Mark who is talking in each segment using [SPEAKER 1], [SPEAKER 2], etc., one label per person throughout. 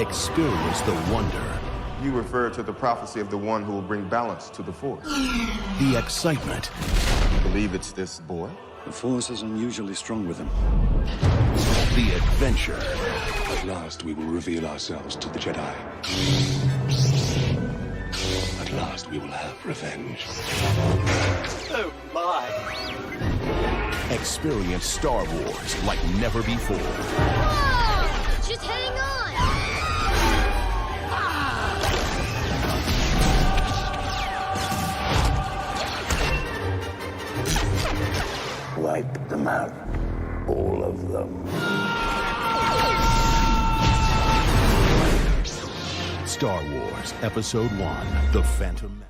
[SPEAKER 1] Experience the wonder.
[SPEAKER 2] You refer to the prophecy of the one who will bring balance to the Force.
[SPEAKER 1] The excitement.
[SPEAKER 2] You believe it's this boy?
[SPEAKER 3] The Force is unusually strong with him.
[SPEAKER 1] The adventure.
[SPEAKER 3] At last, we will reveal ourselves to the Jedi. At last, we will have revenge.
[SPEAKER 4] Oh, my.
[SPEAKER 1] Experience Star Wars like never before.
[SPEAKER 5] Whoa! Just hang on!
[SPEAKER 3] Wipe them out. All of them.
[SPEAKER 1] Star Wars Episode 1, The Phantom Menace.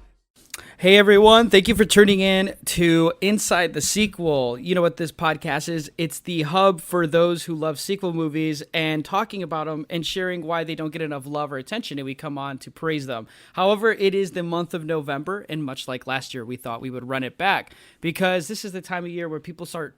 [SPEAKER 6] Hey everyone, thank you for tuning in to Inside the Sequel. You know what this podcast is? It's the hub for those who love sequel movies and talking about them and sharing why they don't get enough love or attention, and we come on to praise them. However, it is the month of November, and much like last year, we thought we would run it back because this is the time of year where people start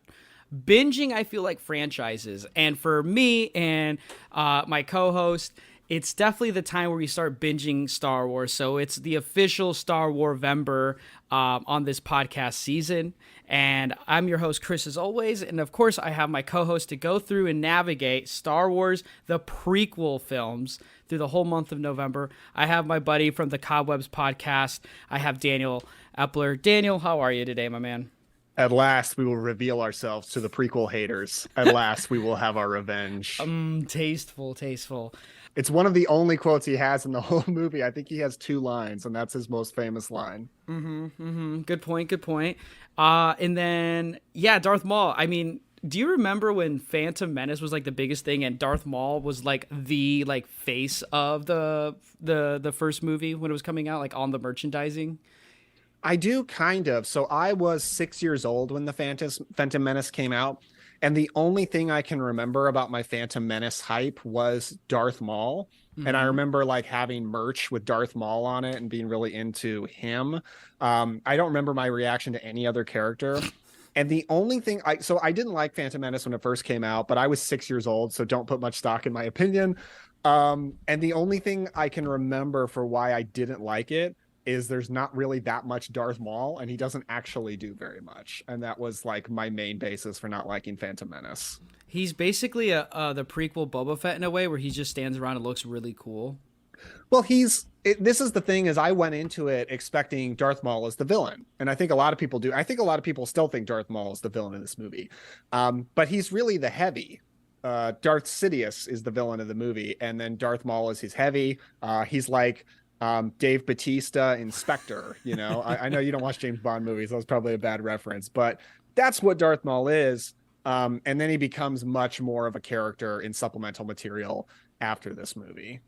[SPEAKER 6] binging, I feel like, franchises. And for me and my co-host, it's definitely the time where we start binging Star Wars. So it's the official StarWarVember on this podcast season. And I'm your host, Chris, as always. And of course, I have my co-host to go through and navigate Star Wars, the prequel films, through the whole month of November. I have my buddy from the Cobwebs podcast. I have Daniel Epler. Daniel, how are you today, my man?
[SPEAKER 7] At last, we will reveal ourselves to the prequel haters. At last, we will have our revenge.
[SPEAKER 6] Tasteful.
[SPEAKER 7] It's one of the only quotes he has in the whole movie. I think he has 2 lines, and that's his most famous line.
[SPEAKER 6] Good point. And then, yeah, Darth Maul. I mean, do you remember when Phantom Menace was like the biggest thing, and Darth Maul was like the face of the first movie when it was coming out, like on the merchandising?
[SPEAKER 7] I do, kind of. So I was 6 years old when the Phantom Menace came out. And the only thing I can remember about my Phantom Menace hype was Darth Maul. Mm-hmm. And I remember like having merch with Darth Maul on it and being really into him. I don't remember my reaction to any other character. And the only thing I didn't like Phantom Menace when it first came out, but I was 6 years old, so don't put much stock in my opinion. And the only thing I can remember for why I didn't like it is there's not really that much Darth Maul, and he doesn't actually do very much. And that was like my main basis for not liking Phantom Menace.
[SPEAKER 6] He's basically the prequel Boba Fett in a way, where he just stands around and looks really cool.
[SPEAKER 7] Well, this is the thing, is I went into it expecting Darth Maul as the villain. And I think a lot of people do. I think a lot of people still think Darth Maul is the villain in this movie. But he's really the heavy. Darth Sidious is the villain of the movie. And then Darth Maul is his heavy. He's like Dave Bautista in Spectre. You know, I know you don't watch James Bond movies. That was probably a bad reference, but that's what Darth Maul is. And then he becomes much more of a character in supplemental material after this movie.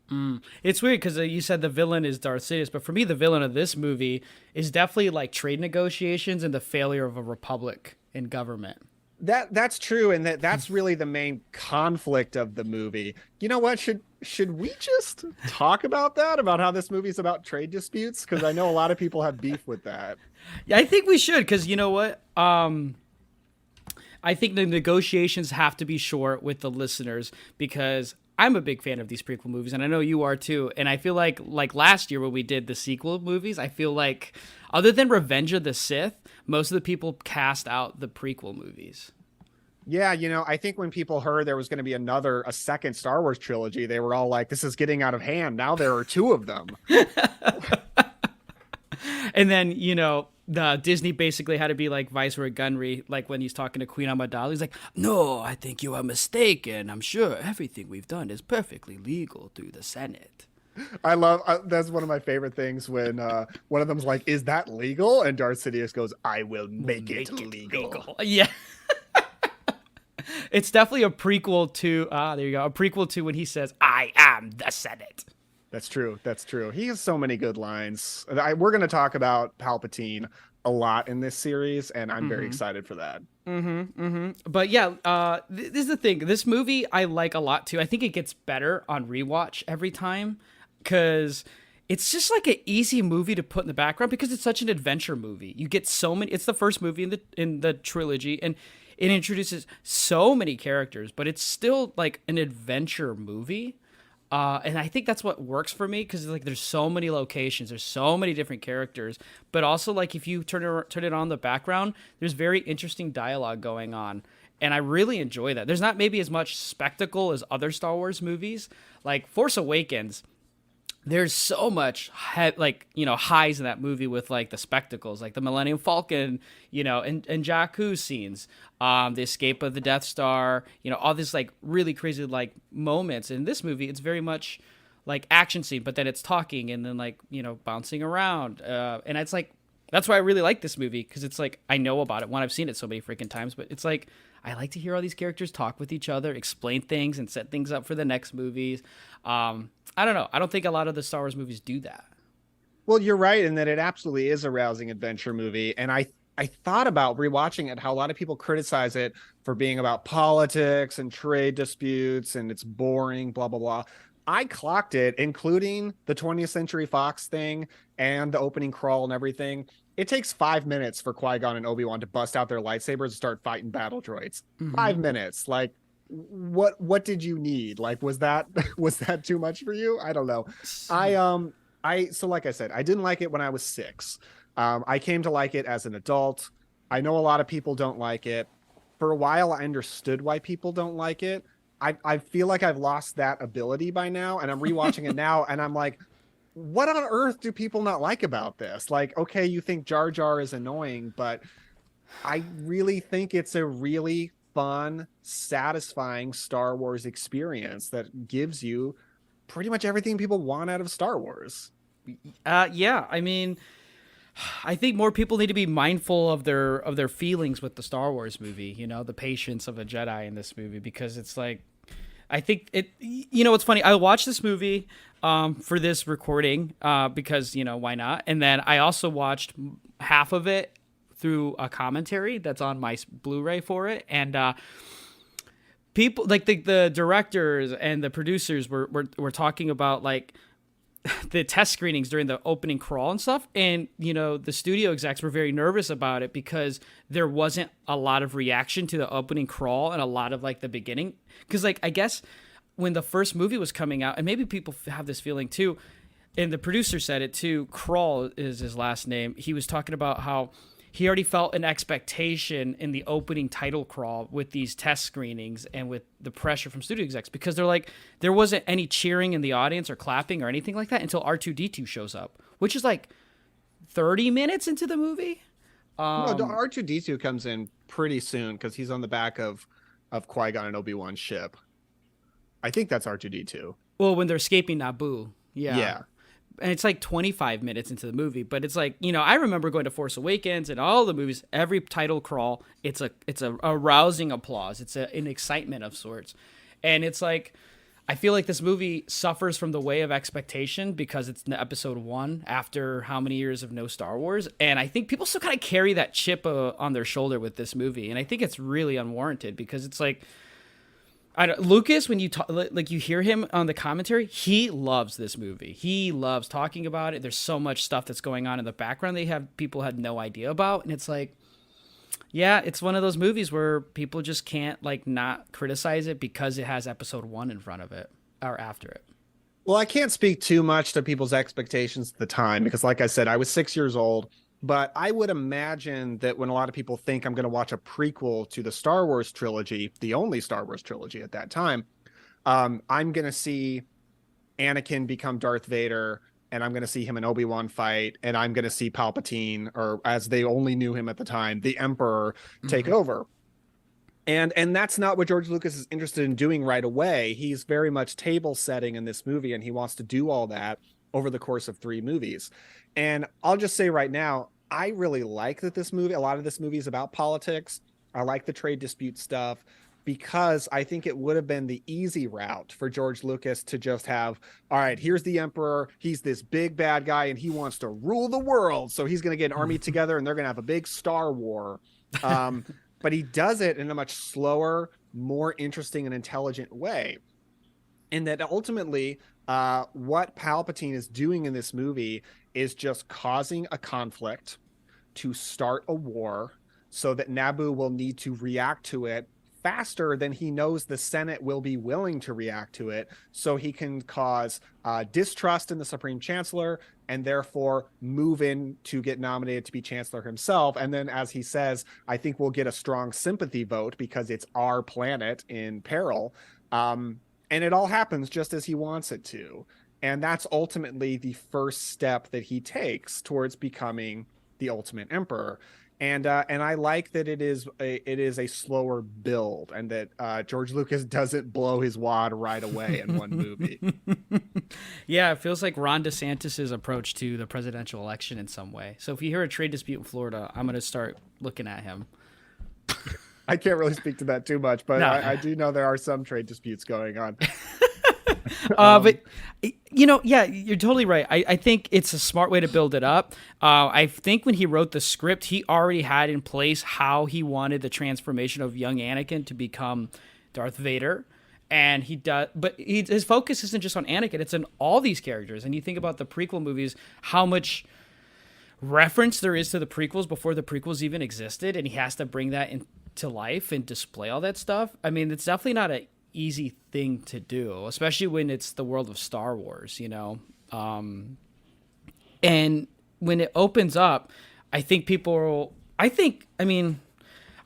[SPEAKER 6] It's weird because you said the villain is Darth Sidious, but for me, the villain of this movie is definitely like trade negotiations and the failure of a republic in government.
[SPEAKER 7] That's true, and that's really the main conflict of the movie. You know what? Should we just talk about that? About how this movie is about trade disputes? Because I know a lot of people have beef with that.
[SPEAKER 6] Yeah, I think we should, because you know what? I think the negotiations have to be short with the listeners, because I'm a big fan of these prequel movies, and I know you are too. And I feel like last year when we did the sequel movies, I feel like other than Revenge of the Sith, most of the people cast out the prequel movies.
[SPEAKER 7] Yeah, you know, I think when people heard there was going to be a second Star Wars trilogy, they were all like, this is getting out of hand. Now there are 2 of them.
[SPEAKER 6] And then, you know, Disney basically had to be like Viceroy Gunry, like when he's talking to Queen Amidala. He's like, no, I think you are mistaken. I'm sure everything we've done is perfectly legal through the Senate.
[SPEAKER 7] I love that's one of my favorite things when one of them's like, is that legal? And Darth Sidious goes, I will make it legal.
[SPEAKER 6] Yeah. It's definitely a prequel to, there you go, a prequel to when he says, I am the Senate.
[SPEAKER 7] That's true. He has so many good lines. We're going to talk about Palpatine a lot in this series, and I'm very excited for that.
[SPEAKER 6] But yeah, this is the thing. This movie I like a lot too. I think it gets better on rewatch every time, because it's just like an easy movie to put in the background because it's such an adventure movie. You get so many. It's the first movie in the trilogy, and it introduces so many characters, but it's still like an adventure movie. And I think that's what works for me because like there's so many locations, there's so many different characters, but also like if you turn it on the background, there's very interesting dialogue going on, and I really enjoy that. There's not maybe as much spectacle as other Star Wars movies, like Force Awakens. There's so much highs in that movie with like the spectacles, like the Millennium Falcon, and Jakku scenes, the escape of the Death Star, all this like really crazy like moments. In this movie, it's very much like action scene, but then it's talking and then like, bouncing around. And it's like, that's why I really like this movie. Cause it's like, I know about it. One, I've seen it so many freaking times, but it's like, I like to hear all these characters talk with each other, explain things and set things up for the next movies. I don't know. I don't think a lot of the Star Wars movies do that.
[SPEAKER 7] Well, you're right in that it absolutely is a rousing adventure movie. And I thought about rewatching it, how a lot of people criticize it for being about politics and trade disputes and it's boring, blah, blah, blah. I clocked it, including the 20th Century Fox thing and the opening crawl and everything. It takes 5 minutes for Qui-Gon and Obi-Wan to bust out their lightsabers and start fighting battle droids. 5 minutes. Like, what did you need? Like, was that too much for you? I don't know. So like I said, I didn't like it when I was 6. I came to like it as an adult. I know a lot of people don't like it. For a while, I understood why people don't like it. I feel like I've lost that ability by now, and I'm rewatching it now, and I'm like, what on earth do people not like about this? Like, okay, you think Jar Jar is annoying, but I really think it's a really fun, satisfying Star Wars experience that gives you pretty much everything people want out of Star Wars.
[SPEAKER 6] Yeah, I mean, I think more people need to be mindful of their feelings with the Star Wars movie, the patience of a Jedi in this movie, because it's like, I think it, it's funny. I watched this movie for this recording because, why not? And then I also watched half of it through a commentary that's on my Blu-ray for it. And people like the directors and the producers were talking about like the test screenings during the opening crawl and stuff. And, the studio execs were very nervous about it because there wasn't a lot of reaction to the opening crawl and a lot of like the beginning. Cause like, I guess when the first movie was coming out, and maybe people have this feeling too, and the producer said it too, Crawl is his last name. He was talking about how he already felt an expectation in the opening title crawl with these test screenings and with the pressure from studio execs, because they're like, there wasn't any cheering in the audience or clapping or anything like that until R2-D2 shows up, which is like 30 minutes into the movie.
[SPEAKER 7] No, R2-D2 comes in pretty soon because he's on the back of Qui-Gon and Obi-Wan's ship. I think that's R2-D2.
[SPEAKER 6] Well, when they're escaping Naboo.
[SPEAKER 7] Yeah.
[SPEAKER 6] And it's like 25 minutes into the movie, but it's like, I remember going to Force Awakens and all the movies, every title crawl, it's a rousing applause. It's an excitement of sorts. And it's like, I feel like this movie suffers from the way of expectation because it's episode 1 after how many years of no Star Wars. And I think people still kind of carry that chip on their shoulder with this movie. And I think it's really unwarranted because it's like, Lucas, when you talk, like you hear him on the commentary, he loves this movie. He loves talking about it. There's so much stuff that's going on in the background people had no idea about, and it's like, yeah, it's one of those movies where people just can't like not criticize it because it has episode 1 in front of it or after it.
[SPEAKER 7] Well, I can't speak too much to people's expectations at the time because, like I said, I was 6 years old. But I would imagine that when a lot of people think I'm going to watch a prequel to the Star Wars trilogy, the only Star Wars trilogy at that time, I'm going to see Anakin become Darth Vader, and I'm going to see him and Obi-Wan fight, and I'm going to see Palpatine, or as they only knew him at the time, the Emperor, take over. And that's not what George Lucas is interested in doing right away. He's very much table setting in this movie, and he wants to do all that over the course of 3 movies. And I'll just say right now, I really like that a lot of this movie is about politics. I like the trade dispute stuff because I think it would have been the easy route for George Lucas to just have, all right, here's the Emperor. He's this big bad guy and he wants to rule the world. So he's going to get an army together and they're going to have a big Star War. But he does it in a much slower, more interesting and intelligent way. And that ultimately, what Palpatine is doing in this movie is just causing a conflict to start a war so that Naboo will need to react to it faster, then he knows the Senate will be willing to react to it. So he can cause distrust in the Supreme Chancellor and therefore move in to get nominated to be Chancellor himself. And then, as he says, I think we'll get a strong sympathy vote because it's our planet in peril. And it all happens just as he wants it to. And that's ultimately the first step that he takes towards becoming the ultimate emperor. And I like that it is a slower build, and that George Lucas doesn't blow his wad right away in one movie.
[SPEAKER 6] Yeah, it feels like Ron DeSantis's approach to the presidential election in some way. So if you hear a trade dispute in Florida, I'm going to start looking at him.
[SPEAKER 7] I can't really speak to that too much, but
[SPEAKER 6] No.
[SPEAKER 7] I do know there are some trade disputes going on.
[SPEAKER 6] But yeah, you're totally right. I think it's a smart way to build it up. I think when he wrote the script, he already had in place how he wanted the transformation of young Anakin to become Darth Vader. And he does, but his focus isn't just on Anakin; it's on all these characters. And you think about the prequel movies, how much reference there is to the prequels before the prequels even existed, and he has to bring that into life and display all that stuff. I mean, it's definitely not an easy thing to do, especially when it's the world of Star Wars, and when it opens up,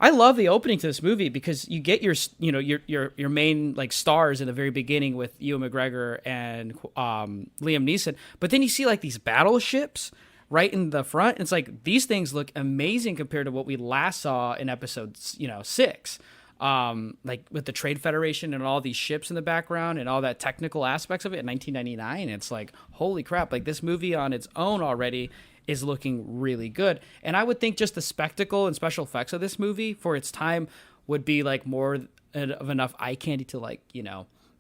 [SPEAKER 6] I love the opening to this movie because you get your main like stars in the very beginning with Ewan McGregor and Liam Neeson, but then you see like these battleships right in the front. And it's like these things look amazing compared to what we last saw in episode 6. Like with the Trade Federation and all these ships in the background and all that technical aspects of it in 1999. It's like, holy crap, like this movie on its own already is looking really good. And I would think just the spectacle and special effects of this movie for its time would be like more of enough eye candy to like,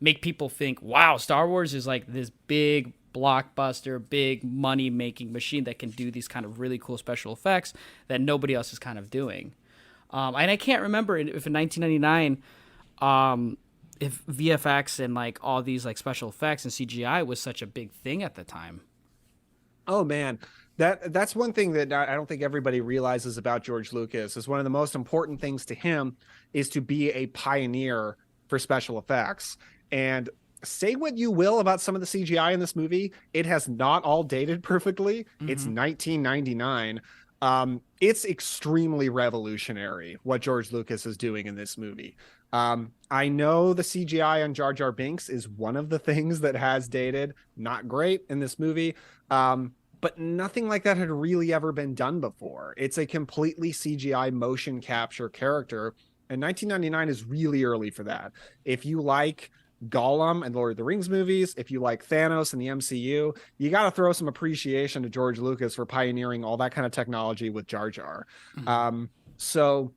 [SPEAKER 6] make people think, wow, Star Wars is like this big blockbuster, big money making machine that can do these kind of really cool special effects that nobody else is kind of doing. And I can't remember if in 1999, if VFX and like all these like special effects and CGI was such a big thing at the time.
[SPEAKER 7] Oh man, that's one thing that I don't think everybody realizes about George Lucas. Is one of the most important things to him is to be a pioneer for special effects. And say what you will about some of the CGI in this movie, it has not all dated perfectly. Mm-hmm. It's 1999. It's extremely revolutionary what George Lucas is doing in this movie. I know the CGI on Jar Jar Binks is one of the things that has dated not great in this movie. But nothing like that had really ever been done before. It's a completely CGI motion capture character. And 1999 is really early for that. If you like Gollum and Lord of the Rings movies, if you like Thanos and the MCU, you got to throw some appreciation to George Lucas for pioneering all that kind of technology with Jar Jar. Mm-hmm. So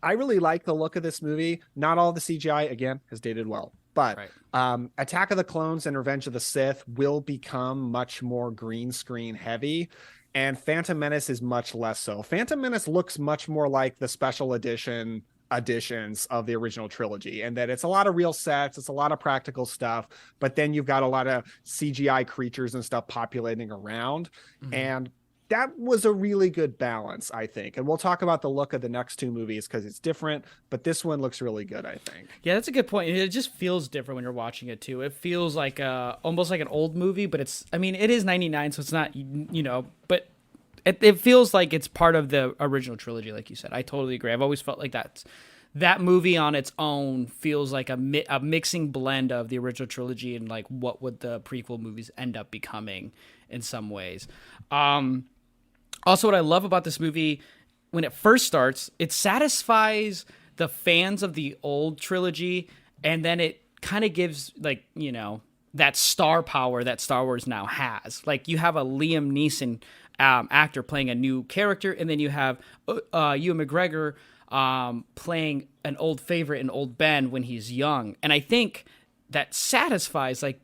[SPEAKER 7] I really like the look of this movie. Not all the CGI, again, has dated well. But right. Attack of the Clones and Revenge of the Sith will become much more green screen heavy. And Phantom Menace is much less so. Phantom Menace looks much more like the special editions of the original trilogy, and that it's a lot of real sets, it's a lot of practical stuff, but then you've got a lot of CGI creatures and stuff populating around. Mm-hmm. And that was a really good balance, I think. And we'll talk about the look of the next two movies because it's different, but this one looks really good, I think.
[SPEAKER 6] Yeah, that's a good point. It just feels different when you're watching it too. It feels like almost like an old movie, but it is 99, so it's not, but it feels like it's part of the original trilogy, like you said. I totally agree. I've always felt like that movie on its own feels like a mixing blend of the original trilogy and like what would the prequel movies end up becoming in some ways. Also, what I love about this movie, when it first starts, it satisfies the fans of the old trilogy, and then it kind of gives, like, that star power that Star Wars now has. Like, you have a Liam Neeson actor playing a new character, and then you have Ewan McGregor playing an old favorite in Old Ben when he's young. And I think that satisfies, like,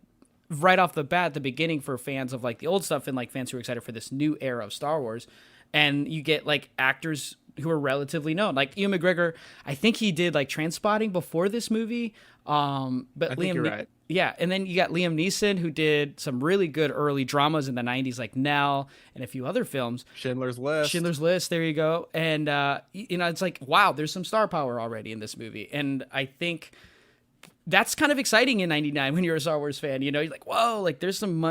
[SPEAKER 6] right off the bat, the beginning for fans of like the old stuff and like fans who are excited for this new era of Star Wars. And you get like actors who are relatively known. Like Ewan McGregor, I think he did like Trainspotting before this movie. But
[SPEAKER 7] I think you're right.
[SPEAKER 6] Yeah, and then you got Liam Neeson, who did some really good early dramas in the 90s, like Nell and a few other films.
[SPEAKER 7] Schindler's List,
[SPEAKER 6] there you go. And, it's like, wow, there's some star power already in this movie. And I think that's kind of exciting in 99 when you're a Star Wars fan. You're like, whoa, like there's some,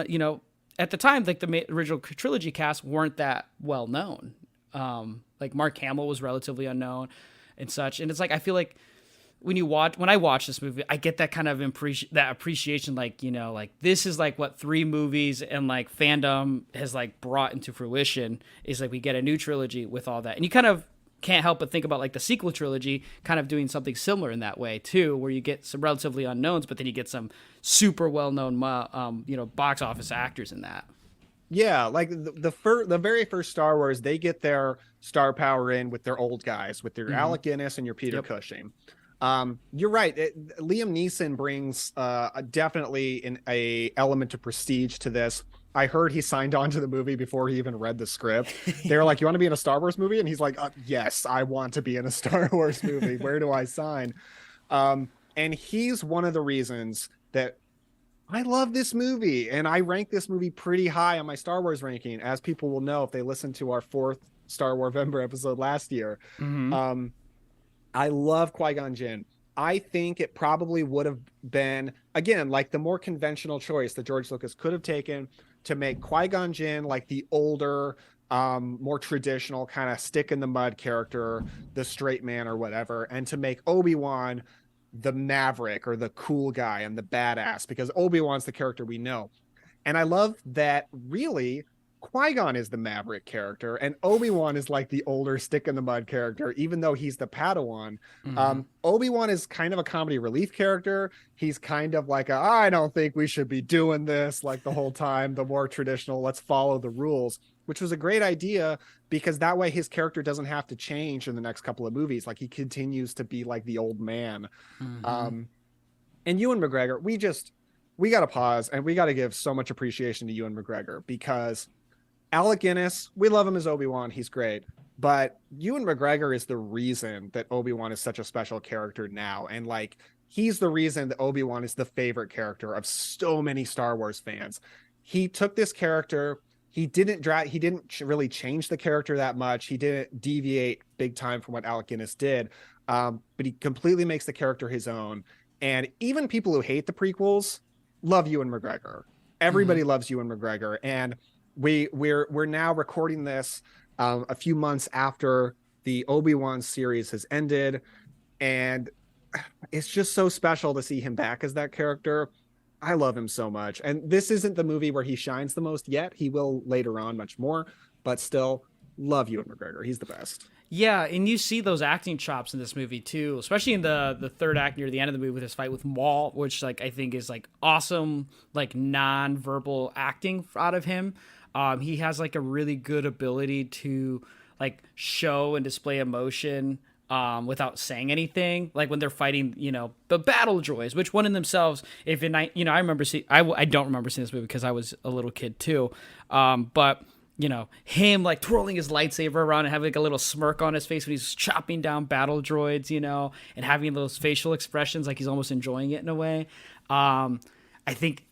[SPEAKER 6] at the time, like the original trilogy cast weren't that well known. Like Mark Hamill was relatively unknown and such. And it's like, I feel like, when I watch this movie, I get that kind of appreciation, like, like this is like what 3 movies and like fandom has like brought into fruition is like we get a new trilogy with all that. And you kind of can't help but think about like the sequel trilogy kind of doing something similar in that way too, where you get some relatively unknowns, but then you get some super well-known, box office actors in that.
[SPEAKER 7] Yeah, like the very first Star Wars, they get their star power in with their old guys, with their Alec Guinness and your Peter Cushing. You're right. Liam Neeson brings definitely a element of prestige to this. I heard he signed on to the movie before he even read the script. They were like, "You want to be in a Star Wars movie?" And he's like, "Yes, I want to be in a Star Wars movie. Where do I sign?" And he's one of the reasons that I love this movie, and I rank this movie pretty high on my Star Wars ranking, as people will know if they listen to our 4th StarWarVember episode last year. I love Qui-Gon Jinn. I think it probably would have been, again, like the more conventional choice that George Lucas could have taken to make Qui-Gon Jinn like the older, more traditional kind of stick in the mud character, the straight man or whatever, and to make Obi-Wan the maverick or the cool guy and the badass, because Obi-Wan's the character we know. And I love that really Qui-Gon is the maverick character and Obi-Wan is like the older stick in the mud character, even though he's the Padawan. Obi-Wan is kind of a comedy relief character. He's kind of like I don't think we should be doing this like the whole time, the more traditional, let's follow the rules, which was a great idea because that way his character doesn't have to change in the next couple of movies. Like he continues to be like the old man. And Ewan McGregor, we got to pause and we got to give so much appreciation to Ewan McGregor, because Alec Guinness, we love him as Obi-Wan. He's great. But Ewan McGregor is the reason that Obi-Wan is such a special character now. And like, he's the reason that Obi-Wan is the favorite character of so many Star Wars fans. He took this character. He didn't really change the character that much. He didn't deviate big time from what Alec Guinness did. But he completely makes the character his own. And even people who hate the prequels love Ewan McGregor. Everybody loves Ewan McGregor. And we're now recording this a few months after the Obi-Wan series has ended, and it's just so special to see him back as that character. I love him so much, and this isn't the movie where he shines the most yet. He will later on much more, but still love Ewan McGregor. He's the best.
[SPEAKER 6] Yeah, and you see those acting chops in this movie too, especially in the third act near the end of the movie with his fight with Maul, which like I think is like awesome, like non-verbal acting out of him. He has like a really good ability to like show and display emotion without saying anything. Like when they're fighting, the battle droids, which one in themselves, I remember I don't remember seeing this movie because I was a little kid too. But him like twirling his lightsaber around and having like a little smirk on his face when he's chopping down battle droids, and having those facial expressions like he's almost enjoying it in a way. I think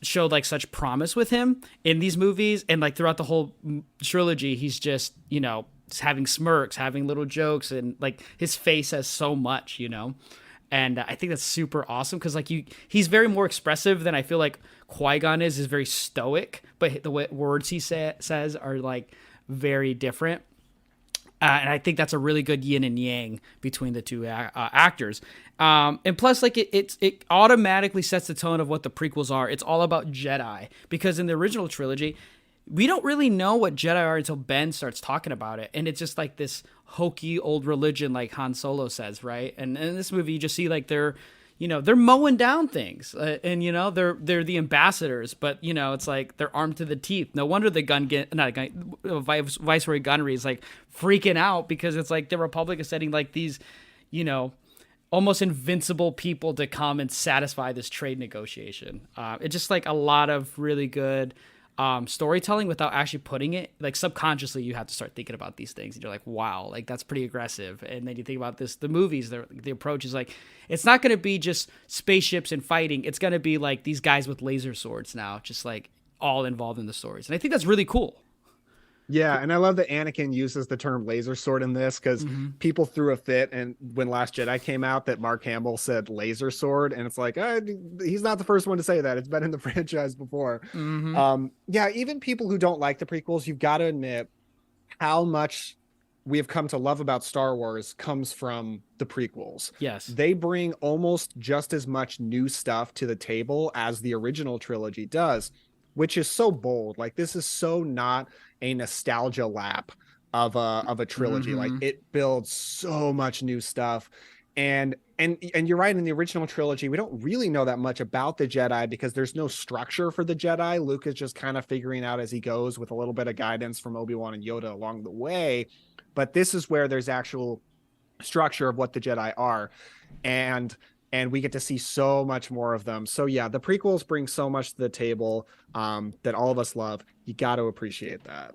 [SPEAKER 6] showed like such promise with him in these movies, and like throughout the whole trilogy he's just having smirks, having little jokes, and like his face says so much, and I think that's super awesome because like he's very more expressive than I feel like Qui-Gon is very stoic, but the words he says are like very different. And I think that's a really good yin and yang between the two actors. And plus, like it automatically sets the tone of what the prequels are. It's all about Jedi, because in the original trilogy, we don't really know what Jedi are until Ben starts talking about it. And it's just like this hokey old religion, like Han Solo says, right? And in this movie, you just see like they're mowing down things, and they're the ambassadors, but it's like they're armed to the teeth. No wonder the Viceroy Gunnery is like freaking out, because it's like the Republic is setting like these, almost invincible people to come and satisfy this trade negotiation. It's just like a lot of really good storytelling without actually putting it, like subconsciously you have to start thinking about these things and you're like, wow, like that's pretty aggressive. And then you think about the movies, the approach is like, it's not going to be just spaceships and fighting. It's going to be like these guys with laser swords now, just like all involved in the stories. And I think that's really cool.
[SPEAKER 7] Yeah, and I love that Anakin uses the term laser sword in this because people threw a fit, and when Last Jedi came out, that Mark Hamill said laser sword, and it's like, he's not the first one to say that. It's been in the franchise before. Yeah, even people who don't like the prequels, you've got to admit how much we have come to love about Star Wars comes from the prequels.
[SPEAKER 6] Yes.
[SPEAKER 7] They bring almost just as much new stuff to the table as the original trilogy does, which is so bold. Like, this is so not a nostalgia lap of a trilogy. Like, it builds so much new stuff. And you're right, in the original trilogy, we don't really know that much about the Jedi because there's no structure for the Jedi. Luke is just kind of figuring out as he goes with a little bit of guidance from Obi-Wan and Yoda along the way. But this is where there's actual structure of what the Jedi are. And we get to see so much more of them. So yeah, the prequels bring so much to the table that all of us love. You got to appreciate that.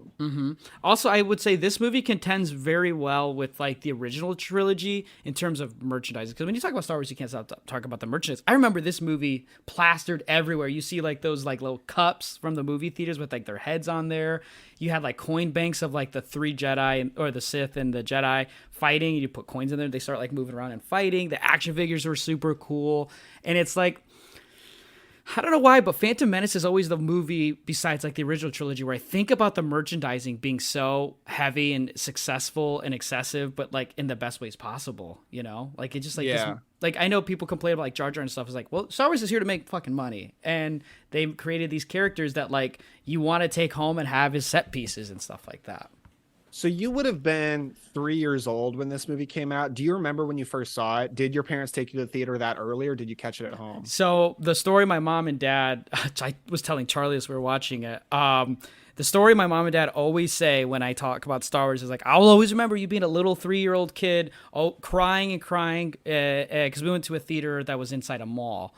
[SPEAKER 6] Also, I would say this movie contends very well with like the original trilogy in terms of merchandising. Because when you talk about Star Wars, you can't stop talking about the merchandise. I remember this movie plastered everywhere. You see like those like little cups from the movie theaters with like their heads on there. You had like coin banks of like the three Jedi or the Sith and the Jedi fighting. You put coins in there. They start like moving around and fighting. The action figures were super cool. And it's like, I don't know why, but Phantom Menace is always the movie besides like the original trilogy where I think about the merchandising being so heavy and successful and excessive, but like in the best ways possible, you know? Like it just like, this, like I know people complain about like Jar Jar and stuff. It's like, well, Star Wars is here to make fucking money. And they've created these characters that like you want to take home and have as set pieces and stuff like that.
[SPEAKER 7] So you would have been 3 years old when this movie came out. Do you remember when you first saw it? Did your parents take you to the theater that early, or did you catch it at home?
[SPEAKER 6] So the story my mom and dad, I was telling Charlie as we were watching it, the story my mom and dad always say when I talk about Star Wars is like, I'll always remember you being a little 3-year-old kid, crying and crying, because we went to a theater that was inside a mall.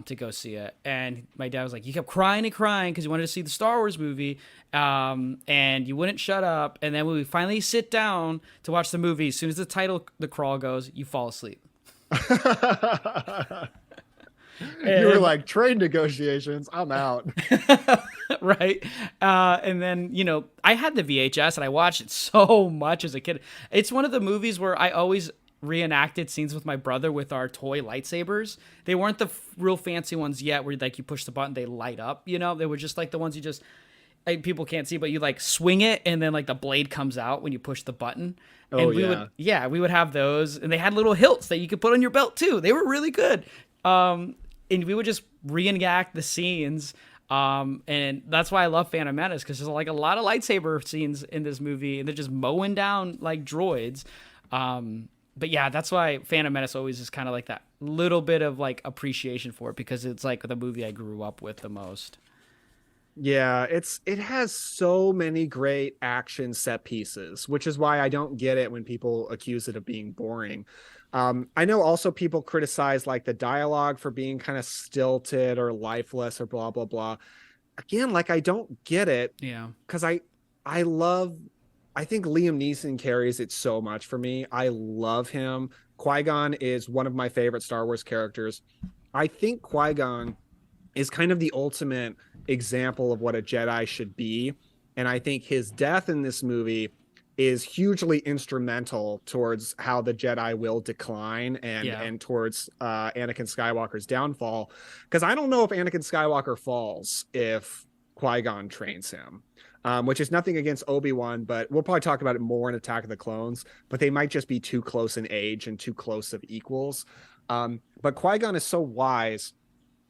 [SPEAKER 6] To go see it, and my dad was like, you kept crying and crying because you wanted to see the Star Wars movie, and you wouldn't shut up, and then when we finally sit down to watch the movie, as soon as the crawl goes, you fall asleep.
[SPEAKER 7] You were like, trade negotiations, I'm out.
[SPEAKER 6] Right. And then, you know, I had the VHS and I watched it so much as a kid. It's one of the movies where I always reenacted scenes with my brother with our toy lightsabers. They weren't the real fancy ones yet where like you push the button, they light up, you know? They were just like the ones you just, like, people can't see, but you like swing it and then like the blade comes out when you push the button. And we would have those, and they had little hilts that you could put on your belt too. They were really good. And we would just reenact the scenes. And that's why I love Phantom Menace, because there's like a lot of lightsaber scenes in this movie, and they're just mowing down like droids. But yeah, that's why Phantom Menace always is kind of like that little bit of like appreciation for it, because it's like the movie I grew up with the most.
[SPEAKER 7] Yeah, it has so many great action set pieces, which is why I don't get it when people accuse it of being boring. I know also people criticize like the dialogue for being kind of stilted or lifeless or blah, blah, blah. Again, like I don't get it.
[SPEAKER 6] Yeah.
[SPEAKER 7] Because I think Liam Neeson carries it so much for me. I love him. Qui-Gon is one of my favorite Star Wars characters. I think Qui-Gon is kind of the ultimate example of what a Jedi should be. And I think his death in this movie is hugely instrumental towards how the Jedi will decline and towards Anakin Skywalker's downfall. Because I don't know if Anakin Skywalker falls if Qui-Gon trains him. Which is nothing against Obi-Wan, but we'll probably talk about it more in Attack of the Clones, but they might just be too close in age and too close of equals. But Qui-Gon is so wise,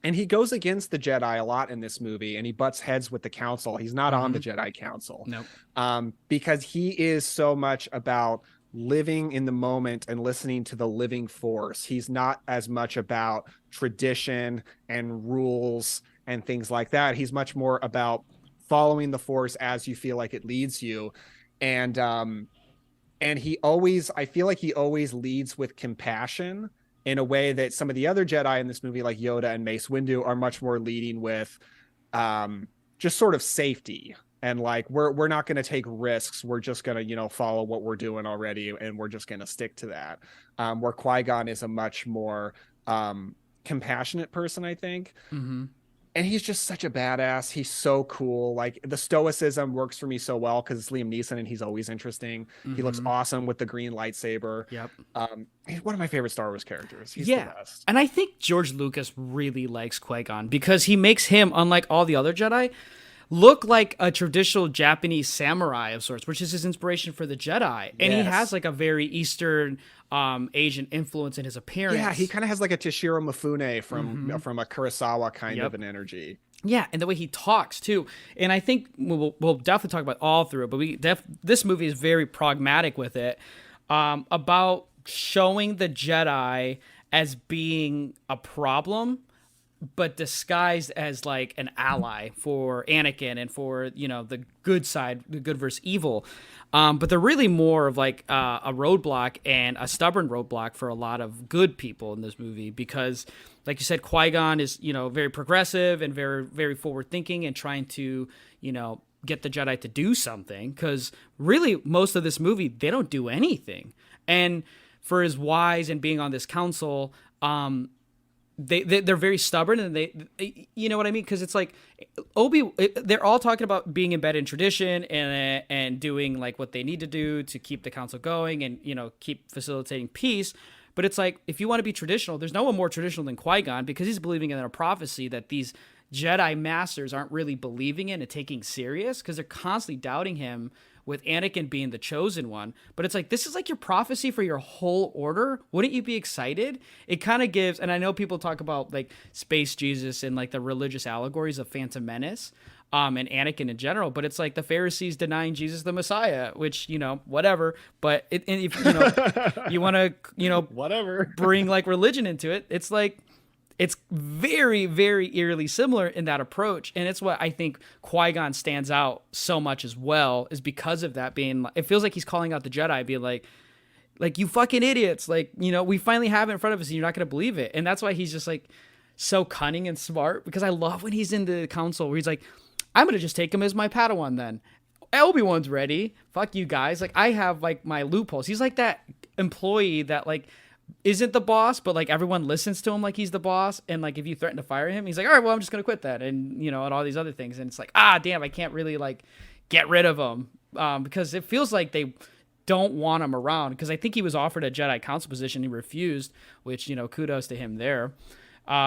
[SPEAKER 7] and he goes against the Jedi a lot in this movie, and he butts heads with the Council. He's not on the Jedi Council.
[SPEAKER 6] Nope.
[SPEAKER 7] Because he is so much about living in the moment and listening to the living force. He's not as much about tradition and rules and things like that. He's much more about following the force as you feel like it leads you. And he always, I feel like he always leads with compassion in a way that some of the other Jedi in this movie, like Yoda and Mace Windu, are much more leading with just sort of safety. And like, we're not going to take risks. We're just going to, you know, follow what we're doing already. And we're just going to stick to that. Where Qui-Gon is a much more compassionate person, I think.
[SPEAKER 6] Mm-hmm.
[SPEAKER 7] And he's just such a badass. He's so cool. Like, the stoicism works for me so well because it's Liam Neeson and he's always interesting. Mm-hmm. He looks awesome with the green lightsaber.
[SPEAKER 6] Yep.
[SPEAKER 7] He's one of my favorite Star Wars characters. He's
[SPEAKER 6] the best. And I think George Lucas really likes Qui-Gon because he makes him, unlike all the other Jedi, look like a traditional Japanese samurai of sorts, which is his inspiration for the Jedi. And he has like a very Eastern Asian influence in his appearance.
[SPEAKER 7] Yeah, he kind of has like a Toshiro Mifune from a Kurosawa kind of an energy.
[SPEAKER 6] Yeah, and the way he talks too. And I think we'll definitely talk about all through it, but this movie is very pragmatic with it, about showing the Jedi as being a problem, but disguised as like an ally for Anakin and for, you know, the good side, the good versus evil. But they're really more of like a roadblock, and a stubborn roadblock for a lot of good people in this movie, because like you said, Qui-Gon is, you know, very progressive and very, very forward thinking and trying to, you know, get the Jedi to do something, because really most of this movie, they don't do anything. And for his wise and being on this council, they're very stubborn, and they you know what I mean? Because it's like they're all talking about being embedded in tradition and doing like what they need to do to keep the council going and, you know, keep facilitating peace. But it's like, if you want to be traditional, there's no one more traditional than Qui-Gon, because he's believing in a prophecy that these Jedi masters aren't really believing in and taking serious, because they're constantly doubting him, with Anakin being the chosen one. But it's like, this is like your prophecy for your whole order. Wouldn't you be excited? It kind of gives, and I know people talk about like Space Jesus and like the religious allegories of Phantom Menace, and Anakin in general, but it's like the Pharisees denying Jesus the Messiah, which, you know, whatever. But if you know, you want to, you know,
[SPEAKER 7] whatever,
[SPEAKER 6] bring like religion into it, it's like, it's very, very eerily similar in that approach. And it's what I think Qui-Gon stands out so much as well, is because of that being, it feels like he's calling out the Jedi, being like, you fucking idiots. Like, you know, we finally have it in front of us and you're not going to believe it. And that's why he's just like so cunning and smart, because I love when he's in the council where he's like, I'm going to just take him as my Padawan then. Obi-Wan's ready. Fuck you guys. Like, I have like my loopholes. He's like that employee that like isn't the boss, but like everyone listens to him like he's the boss, and like if you threaten to fire him, he's like, all right, well, I'm just gonna quit that, and you know, and all these other things. And it's like, damn, I can't really like get rid of him, because it feels like they don't want him around, because I think he was offered a Jedi Council position, he refused, which, you know, kudos to him there,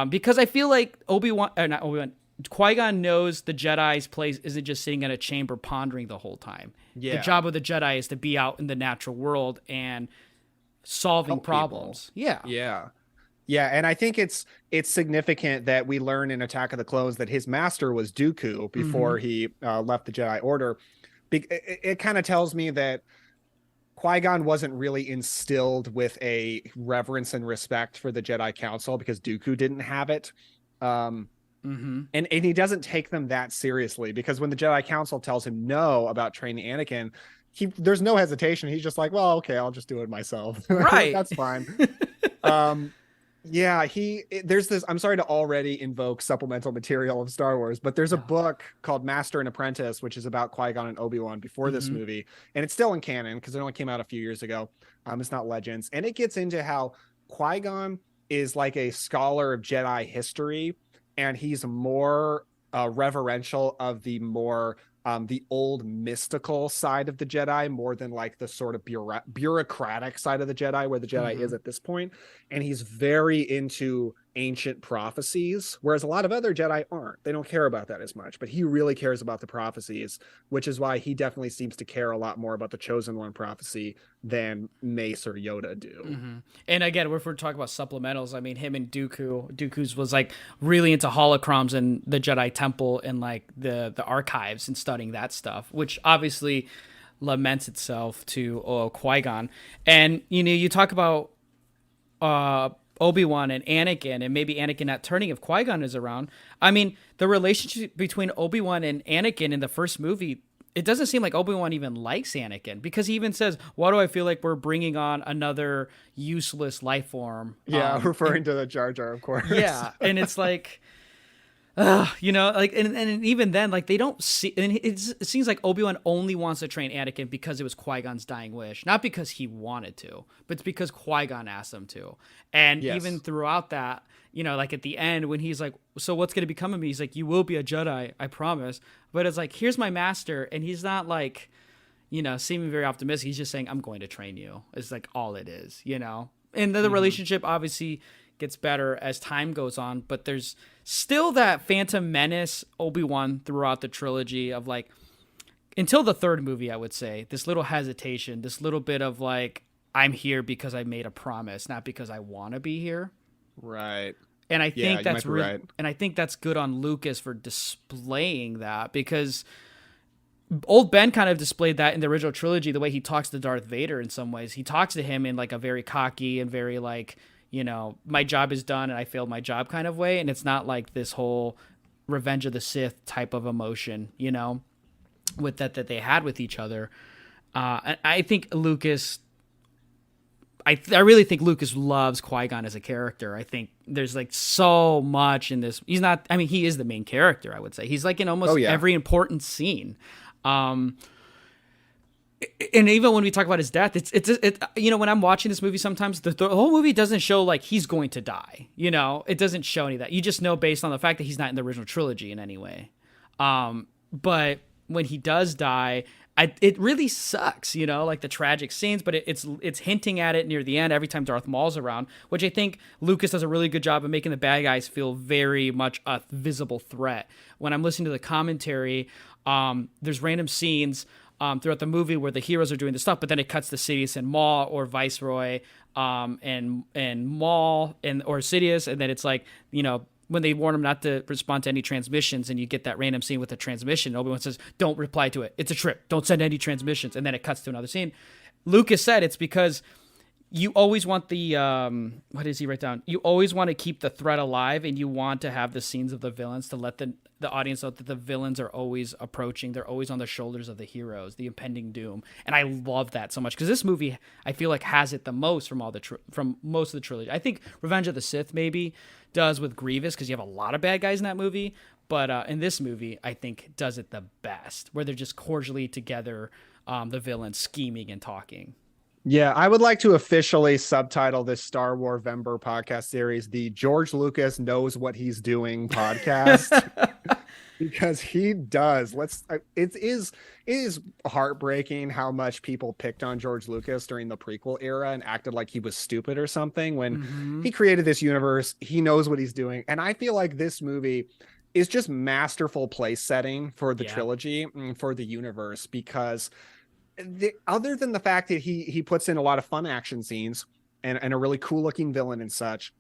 [SPEAKER 6] because I feel like Qui-Gon knows the Jedi's place isn't just sitting in a chamber pondering the whole time. The job of the Jedi is to be out in the natural world and solving problems.
[SPEAKER 7] Yeah. And I think it's significant that we learn in Attack of the Clones that his master was Dooku before he left the Jedi Order. It kind of tells me that Qui-Gon wasn't really instilled with a reverence and respect for the Jedi Council, because Dooku didn't have it. And he doesn't take them that seriously, because when the Jedi Council tells him no about training Anakin, there's no hesitation. He's just like, well, okay, I'll just do it myself.
[SPEAKER 6] Right.
[SPEAKER 7] That's fine. There's this, I'm sorry to already invoke supplemental material of Star Wars, but there's a book called Master and Apprentice, which is about Qui-Gon and Obi-Wan before this movie. And it's still in canon because it only came out a few years ago. It's not Legends. And it gets into how Qui-Gon is like a scholar of Jedi history, and he's more reverential of the more the old mystical side of the Jedi, more than like the sort of bureaucratic side of the Jedi, where the Jedi is at this point. And he's very into ancient prophecies, whereas a lot of other Jedi aren't. They don't care about that as much, but he really cares about the prophecies, which is why he definitely seems to care a lot more about the Chosen One prophecy than Mace or Yoda do.
[SPEAKER 6] And again, if we're talking about supplementals, I mean, him and Dooku's was like really into holocrons and the Jedi Temple and like the archives and studying that stuff, which obviously laments itself to Qui-Gon. And, you know, you talk about Obi-Wan and Anakin, and maybe Anakin not turning if Qui-Gon is around. I mean, the relationship between Obi-Wan and Anakin in the first movie, it doesn't seem like Obi-Wan even likes Anakin, because he even says, why do I feel like we're bringing on another useless life form?
[SPEAKER 7] Yeah, referring to the Jar Jar, of course.
[SPEAKER 6] Yeah, and it's like, You know, like, and even then, like, they don't see, and it seems like Obi-Wan only wants to train Anakin because it was Qui-Gon's dying wish, not because he wanted to, but it's because Qui-Gon asked him to. And even throughout that, you know, like at the end when he's like, so what's going to become of me? He's like, you will be a Jedi, I promise. But it's like, here's my master. And he's not like, you know, seeming very optimistic. He's just saying, I'm going to train you. It's like all it is, you know? And the relationship obviously gets better as time goes on, but there's still that Phantom Menace Obi-Wan throughout the trilogy of like, until the third movie, I would say, this little hesitation, this little bit of like, I'm here because I made a promise, not because I want to be here.
[SPEAKER 7] Right.
[SPEAKER 6] And I think that's really,
[SPEAKER 7] right.
[SPEAKER 6] And I think that's good on Lucas for displaying that, because old Ben kind of displayed that in the original trilogy, the way he talks to Darth Vader in some ways. He talks to him in like a very cocky and very like, you know, my job is done and I failed my job kind of way. And it's not like this whole Revenge of the Sith type of emotion, you know, with that they had with each other. I think Lucas, I really think Lucas loves Qui-Gon as a character. I think there's like so much in this. He's not, I mean, he is the main character, I would say. He's like in almost every important scene. And even when we talk about his death, it's you know, when I'm watching this movie, sometimes the whole movie doesn't show like he's going to die. You know, it doesn't show any of that. You just know based on the fact that he's not in the original trilogy in any way. But when he does die, it really sucks. You know, like the tragic scenes. But it's hinting at it near the end every time Darth Maul's around, which I think Lucas does a really good job of making the bad guys feel very much a visible threat. When I'm listening to the commentary, there's random scenes throughout the movie where the heroes are doing the stuff, but then it cuts to Sidious and Maul, or Viceroy and Maul or Sidious, and then it's like, you know, when they warn him not to respond to any transmissions, and you get that random scene with a transmission, Obi-Wan says, don't reply to it. It's a trip. Don't send any transmissions. And then it cuts to another scene. Lucas said it's because you always want the, what does he write down? You always want to keep the threat alive, and you want to have the scenes of the villains to let the audience know that the villains are always approaching. They're always on the shoulders of the heroes, the impending doom. And I love that so much, because this movie, I feel like, has it the most from from most of the trilogy. I think Revenge of the Sith maybe does with Grievous, because you have a lot of bad guys in that movie. But in this movie, I think does it the best, where they're just cordially together, the villains scheming and talking.
[SPEAKER 7] Yeah, I would like to officially subtitle this StarWarVember podcast series the George Lucas Knows What He's Doing podcast. Because he does. It is heartbreaking how much people picked on George Lucas during the prequel era and acted like he was stupid or something when he created this universe. He knows what he's doing. And I feel like this movie is just masterful place setting for the trilogy and for the universe, because other than the fact that he puts in a lot of fun action scenes and a really cool looking villain and such,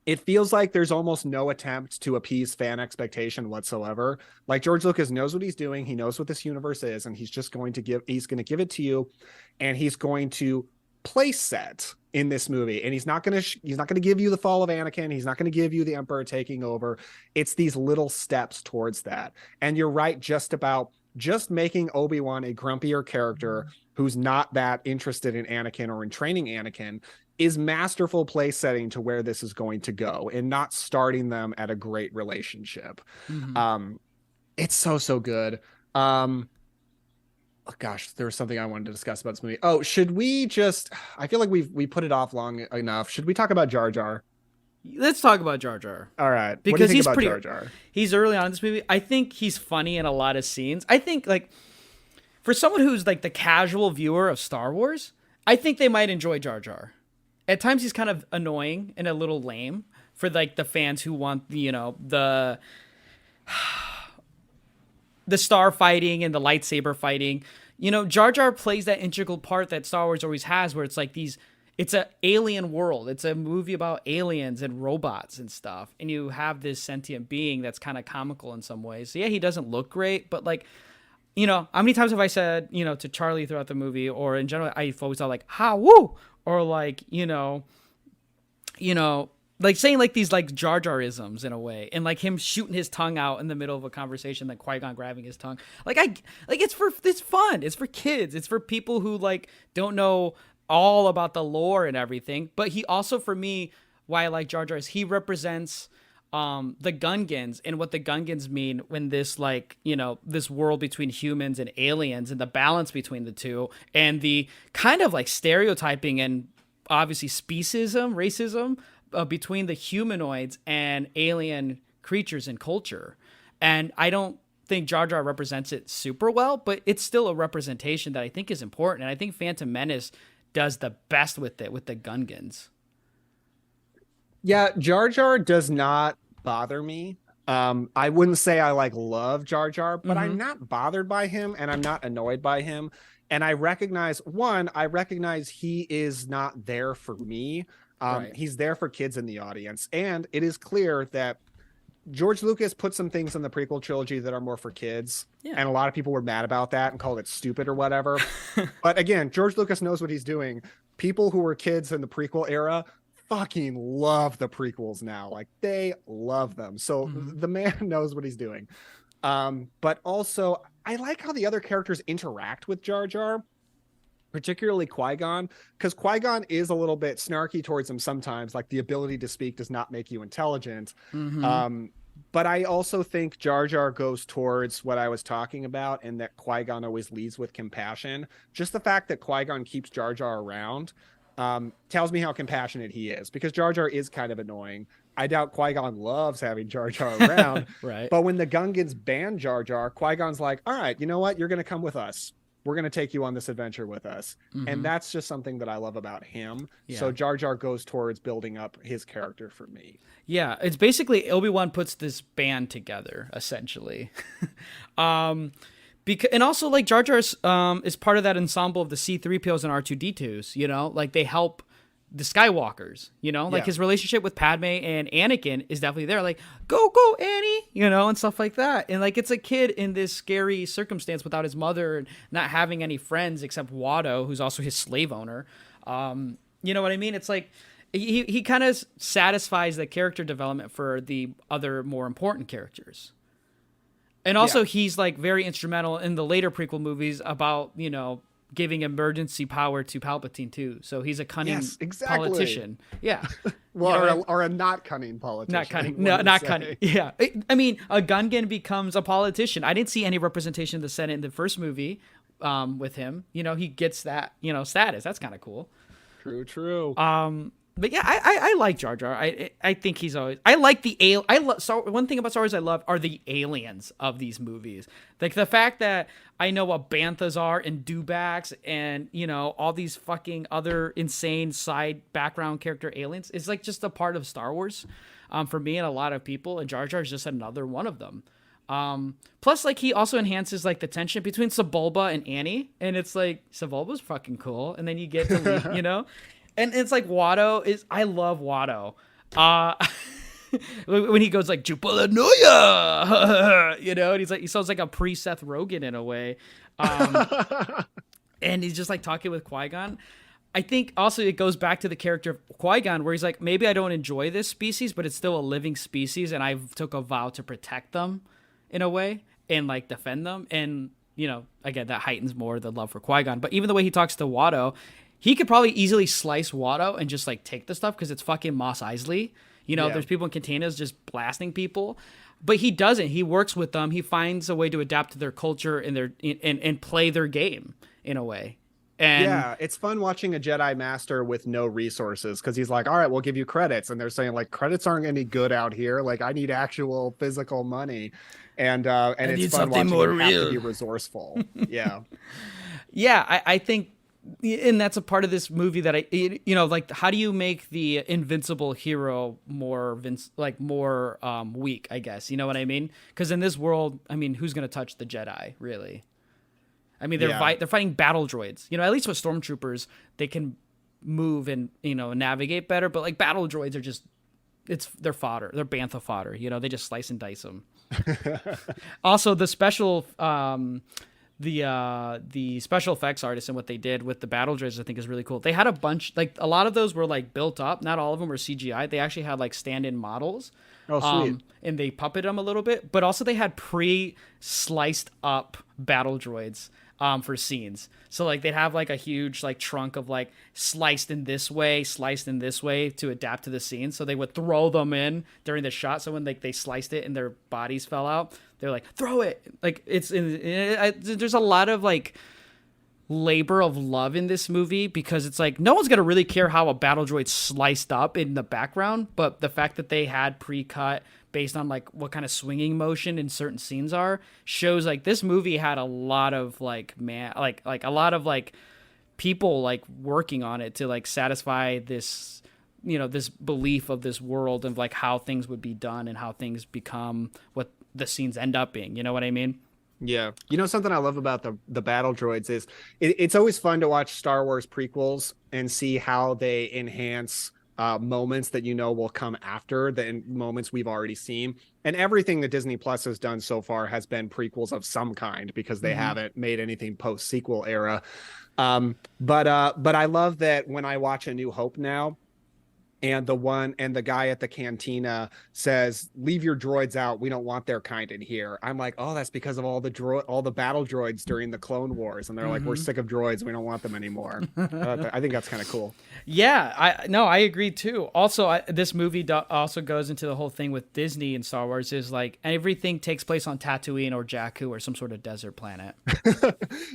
[SPEAKER 7] it feels like there's almost no attempt to appease fan expectation whatsoever. Like, George Lucas knows what he's doing. He knows what this universe is, and he's just going to give it to you, and he's going to place set in this movie. And he's not going to give you the fall of Anakin. He's not going to give you the Emperor taking over. It's these little steps towards that. And you're right just making Obi-Wan a grumpier character who's not that interested in Anakin or in training Anakin is masterful place setting to where this is going to go, and not starting them at a great relationship. It's so good. Oh gosh, there was something I wanted to discuss about this movie. Oh, should we just, I feel like we put it off long enough. Should we talk about Jar Jar?
[SPEAKER 6] Let's talk about Jar Jar.
[SPEAKER 7] All right.
[SPEAKER 6] Because
[SPEAKER 7] what do you think
[SPEAKER 6] he's
[SPEAKER 7] about
[SPEAKER 6] pretty,
[SPEAKER 7] Jar Jar?
[SPEAKER 6] He's early on in this movie. I think he's funny in a lot of scenes. I think, like, for someone who's like the casual viewer of Star Wars, I think they might enjoy Jar Jar. At times he's kind of annoying and a little lame for like the fans who want, you know, the star fighting and the lightsaber fighting. You know, Jar Jar plays that integral part that Star Wars always has, where it's like it's an alien world. It's a movie about aliens and robots and stuff. And you have this sentient being that's kind of comical in some ways. So yeah, he doesn't look great, but like, you know, how many times have I said, you know, to Charlie throughout the movie, or in general, I've always thought like, ha, woo, or like, you know, like saying like these like Jar Jar-isms in a way, and like him shooting his tongue out in the middle of a conversation, like Qui-Gon grabbing his tongue. It's fun. It's for kids. It's for people who like don't know all about the lore and everything. But he also, for me, why I like Jar Jar is he represents the Gungans and what the Gungans mean when this, like, you know, this world between humans and aliens and the balance between the two and the kind of like stereotyping and obviously racism between the humanoids and alien creatures and culture. And I don't think Jar Jar represents it super well, but it's still a representation that I think is important. And I think Phantom Menace does the best with it, with the Gungans.
[SPEAKER 7] Yeah, Jar Jar does not bother me. I wouldn't say I like love Jar Jar, but I'm not bothered by him and I'm not annoyed by him. And I recognize he is not there for me.
[SPEAKER 6] Right.
[SPEAKER 7] He's there for kids in the audience. And it is clear that George Lucas put some things in the prequel trilogy that are more for kids. Yeah. And a lot of people were mad about that and called it stupid or whatever. But again, George Lucas knows what he's doing. People who were kids in the prequel era fucking love the prequels now. Like, they love them. So the man knows what he's doing. But also, I like how the other characters interact with Jar Jar, particularly Qui-Gon, because Qui-Gon is a little bit snarky towards him sometimes. Like, the ability to speak does not make you intelligent. But I also think Jar Jar goes towards what I was talking about, and that Qui-Gon always leads with compassion. Just the fact that Qui-Gon keeps Jar Jar around tells me how compassionate he is, because Jar Jar is kind of annoying. I doubt Qui-Gon loves having Jar Jar around.
[SPEAKER 6] Right.
[SPEAKER 7] But when the Gungans ban Jar Jar, Qui-Gon's like, all right, you know what? You're going to come with us. We're going to take you on this adventure with us. And that's just something that I love about him. Yeah. So Jar Jar goes towards building up his character for me.
[SPEAKER 6] Yeah, it's basically Obi-Wan puts this band together, essentially. And also, like, Jar Jar is part of that ensemble of the C-3POs and R2-D2s, you know? Like, they help the Skywalkers, you know? Like, his relationship with Padme and Anakin is definitely there. Like, go, Annie, you know, and stuff like that. And, like, it's a kid in this scary circumstance without his mother and not having any friends except Watto, who's also his slave owner. You know what I mean? It's like, he kind of satisfies the character development for the other more important characters. And also, he's, like, very instrumental in the later prequel movies about, you know, giving emergency power to Palpatine, too. So he's a cunning politician. Yeah.
[SPEAKER 7] Well,
[SPEAKER 6] you know,
[SPEAKER 7] or a not cunning politician.
[SPEAKER 6] Not cunning. No, not cunning. Yeah. I mean, a Gungan becomes a politician. I didn't see any representation of the Senate in the first movie with him. You know, he gets that, you know, status. That's kind of cool.
[SPEAKER 7] True.
[SPEAKER 6] But yeah, I like Jar Jar. I think he's always. I like the one thing about Star Wars I love are the aliens of these movies. Like the fact that I know what banthas are and dewbacks and, you know, all these fucking other insane side background character aliens is like just a part of Star Wars for me and a lot of people. And Jar Jar is just another one of them. Plus, like, he also enhances like the tension between Sebulba and Annie, and it's like Sebulba's fucking cool, and then you get to leave, you know. And it's like I love Watto. When he goes like Jupalanoia, you know, and he's like, he sounds like a pre-Seth Rogen in a way. And he's just like talking with Qui-Gon. I think also it goes back to the character of Qui-Gon where he's like, maybe I don't enjoy this species, but it's still a living species. And I took a vow to protect them in a way and like defend them. And, you know, again, that heightens more the love for Qui-Gon. But even the way he talks to Watto, he could probably easily slice Watto and just like take the stuff because it's fucking Mos Eisley. You know, there's people in containers just blasting people, but he doesn't. He works with them. He finds a way to adapt to their culture and and play their game in a way. And
[SPEAKER 7] yeah, it's fun watching a Jedi Master with no resources because he's like, all right, we'll give you credits. And they're saying like, credits aren't any good out here. Like, I need actual physical money. And it's fun watching him have to be resourceful. Yeah.
[SPEAKER 6] Yeah, I think, and that's a part of this movie that you know, like, how do you make the invincible hero more weak, I guess, you know what I mean? Because in this world, I mean, who's going to touch the Jedi, really? I mean, they're fighting battle droids, you know, at least with stormtroopers, they can move and, you know, navigate better, but like battle droids are just, they're fodder, they're bantha fodder, you know, they just slice and dice them. Also, the special, the special effects artists and what they did with the battle droids, I think is really cool. They had a bunch, like a lot of those were like built up. Not all of them were CGI. They actually had like stand-in models.
[SPEAKER 7] Oh, sweet.
[SPEAKER 6] And they puppeted them a little bit, but also they had pre-sliced up battle droids for scenes. So like they'd have like a huge like trunk of like sliced in this way to adapt to the scene. So they would throw them in during the shot. So when like they sliced it and their bodies fell out, they're like, throw it. Like there's a lot of like labor of love in this movie, because it's like no one's gonna really care how a battle droid sliced up in the background, but the fact that they had pre-cut based on like what kind of swinging motion in certain scenes are shows like this movie had a lot of like a lot of like people like working on it to like satisfy this, you know, this belief of this world of like how things would be done and how things become what the scenes end up being, you know what I mean?
[SPEAKER 7] Yeah. You know, something I love about the battle droids is it's always fun to watch Star Wars prequels and see how they enhance moments that you know will come after the moments we've already seen. And everything that Disney Plus has done so far has been prequels of some kind, because they haven't made anything post sequel era. But I love that when I watch A New Hope now, and the guy at the cantina says, leave your droids out, we don't want their kind in here. I'm like, oh, that's because of all the battle droids during the Clone Wars, and they're like, we're sick of droids, we don't want them anymore. I think that's kind of cool.
[SPEAKER 6] Yeah, I agree too. Also, this movie also goes into the whole thing with Disney and Star Wars is like everything takes place on Tatooine or Jakku or some sort of desert planet.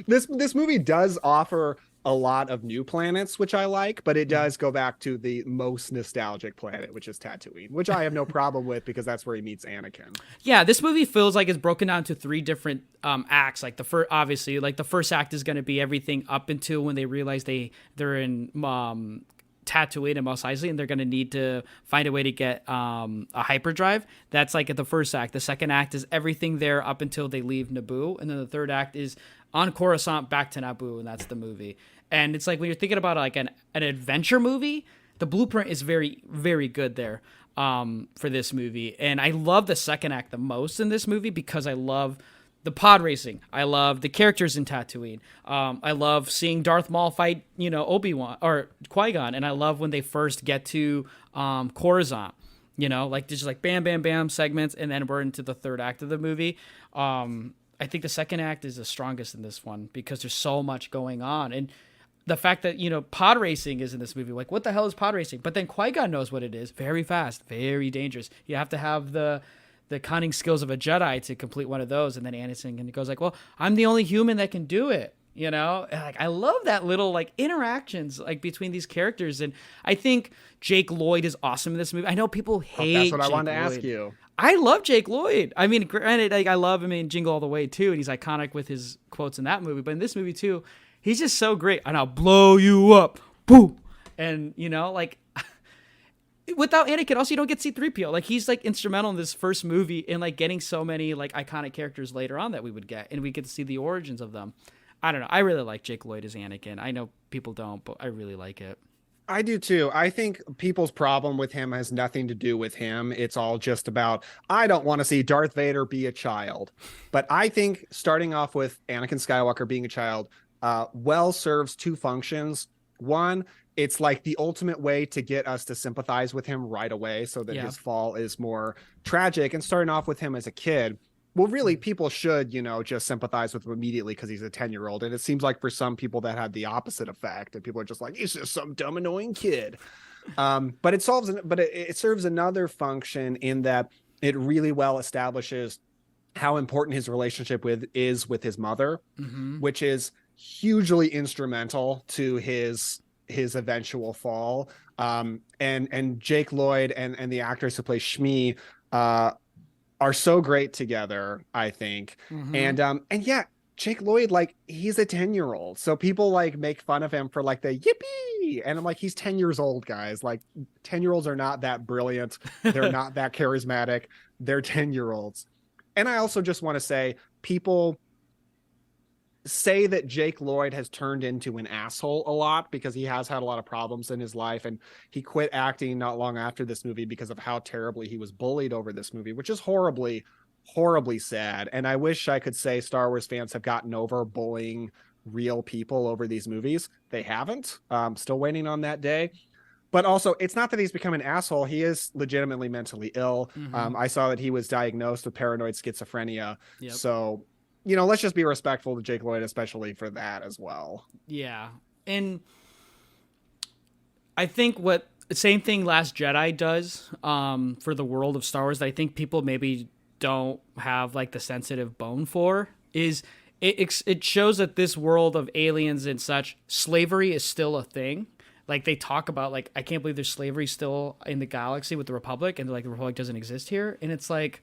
[SPEAKER 7] This movie does offer a lot of new planets, which I like, but it does go back to the most nostalgic planet, which is Tatooine, which I have no problem with, because that's where he meets Anakin. Yeah,
[SPEAKER 6] this movie feels like it's broken down to 3 different acts. Like the first act is going to be everything up until when they realize they're in Tatooine and Mos Eisley, and they're going to need to find a way to get a hyperdrive. That's like at the first act. The second act is everything there up until they leave Naboo, and then the third act is on Coruscant back to Naboo, and that's the movie. And it's like when you're thinking about like an adventure movie, the blueprint is very, very good there for this movie. And I love the second act the most in this movie because I love the pod racing. I love the characters in Tatooine. I love seeing Darth Maul fight, you know, Obi-Wan or Qui-Gon. And I love when they first get to Coruscant, you know, like just like bam, bam, bam segments. And then we're into the third act of the movie. I think the second act is the strongest in this one because there's so much going on. And the fact that, you know, pod racing is in this movie, like what the hell is pod racing? But then Qui-Gon knows what it is. Very fast, very dangerous. You have to have the cunning skills of a Jedi to complete one of those. And then Anakin goes like, well, I'm the only human that can do it. You know, and like I love that little like interactions like between these characters. And I think Jake Lloyd is awesome in this movie. I know people hate
[SPEAKER 7] That's what
[SPEAKER 6] Jake
[SPEAKER 7] I wanted to
[SPEAKER 6] Lloyd.
[SPEAKER 7] ask you.
[SPEAKER 6] I love Jake Lloyd. I mean, granted, like I love him in Jingle All the Way too, and he's iconic with his quotes in that movie. But in this movie too, he's just so great. And I'll blow you up, boo. And you know, like without Anakin, also you don't get C-3PO. Like he's like instrumental in this first movie in like getting so many like iconic characters later on that we would get, and we get to see the origins of them. I don't know. I really like Jake Lloyd as Anakin. I know people don't, but I really like it.
[SPEAKER 7] I do too. I think people's problem with him has nothing to do with him. It's all just about, I don't want to see Darth Vader be a child. But I think starting off with Anakin Skywalker being a child well serves 2 functions. One, it's like the ultimate way to get us to sympathize with him right away so that his fall is more tragic. And starting off with him as a kid, well, really, people should, you know, just sympathize with him immediately because he's a 10-year-old. And it seems like for some people that had the opposite effect. And people are just like, he's just some dumb, annoying kid. But it serves another function in that it really well establishes how important his relationship is with his mother, which is hugely instrumental to his eventual fall. And Jake Lloyd and the actress who plays Shmi are so great together, I think. And yeah, Jake Lloyd, like he's a 10-year-old. So people like make fun of him for like the yippee. And I'm like, he's 10 years old, guys. Like 10-year-olds are not that brilliant. They're not that charismatic. They're 10-year-olds. And I also just want to say, people say that Jake Lloyd has turned into an asshole a lot because he has had a lot of problems in his life, and he quit acting not long after this movie because of how terribly he was bullied over this movie, which is horribly, horribly sad. And I wish I could say Star Wars fans have gotten over bullying real people over these movies. They haven't. Still waiting on that day. But also, it's not that he's become an asshole. He is legitimately mentally ill. I saw that he was diagnosed with paranoid schizophrenia. So let's just be respectful to Jake Lloyd, especially for that as well.
[SPEAKER 6] Yeah. And I think same thing Last Jedi does for the world of Star Wars that I think people maybe don't have like the sensitive bone for is it shows that this world of aliens and such, slavery is still a thing. Like they talk about like, I can't believe there's slavery still in the galaxy with the Republic, and like the Republic doesn't exist here. And it's like,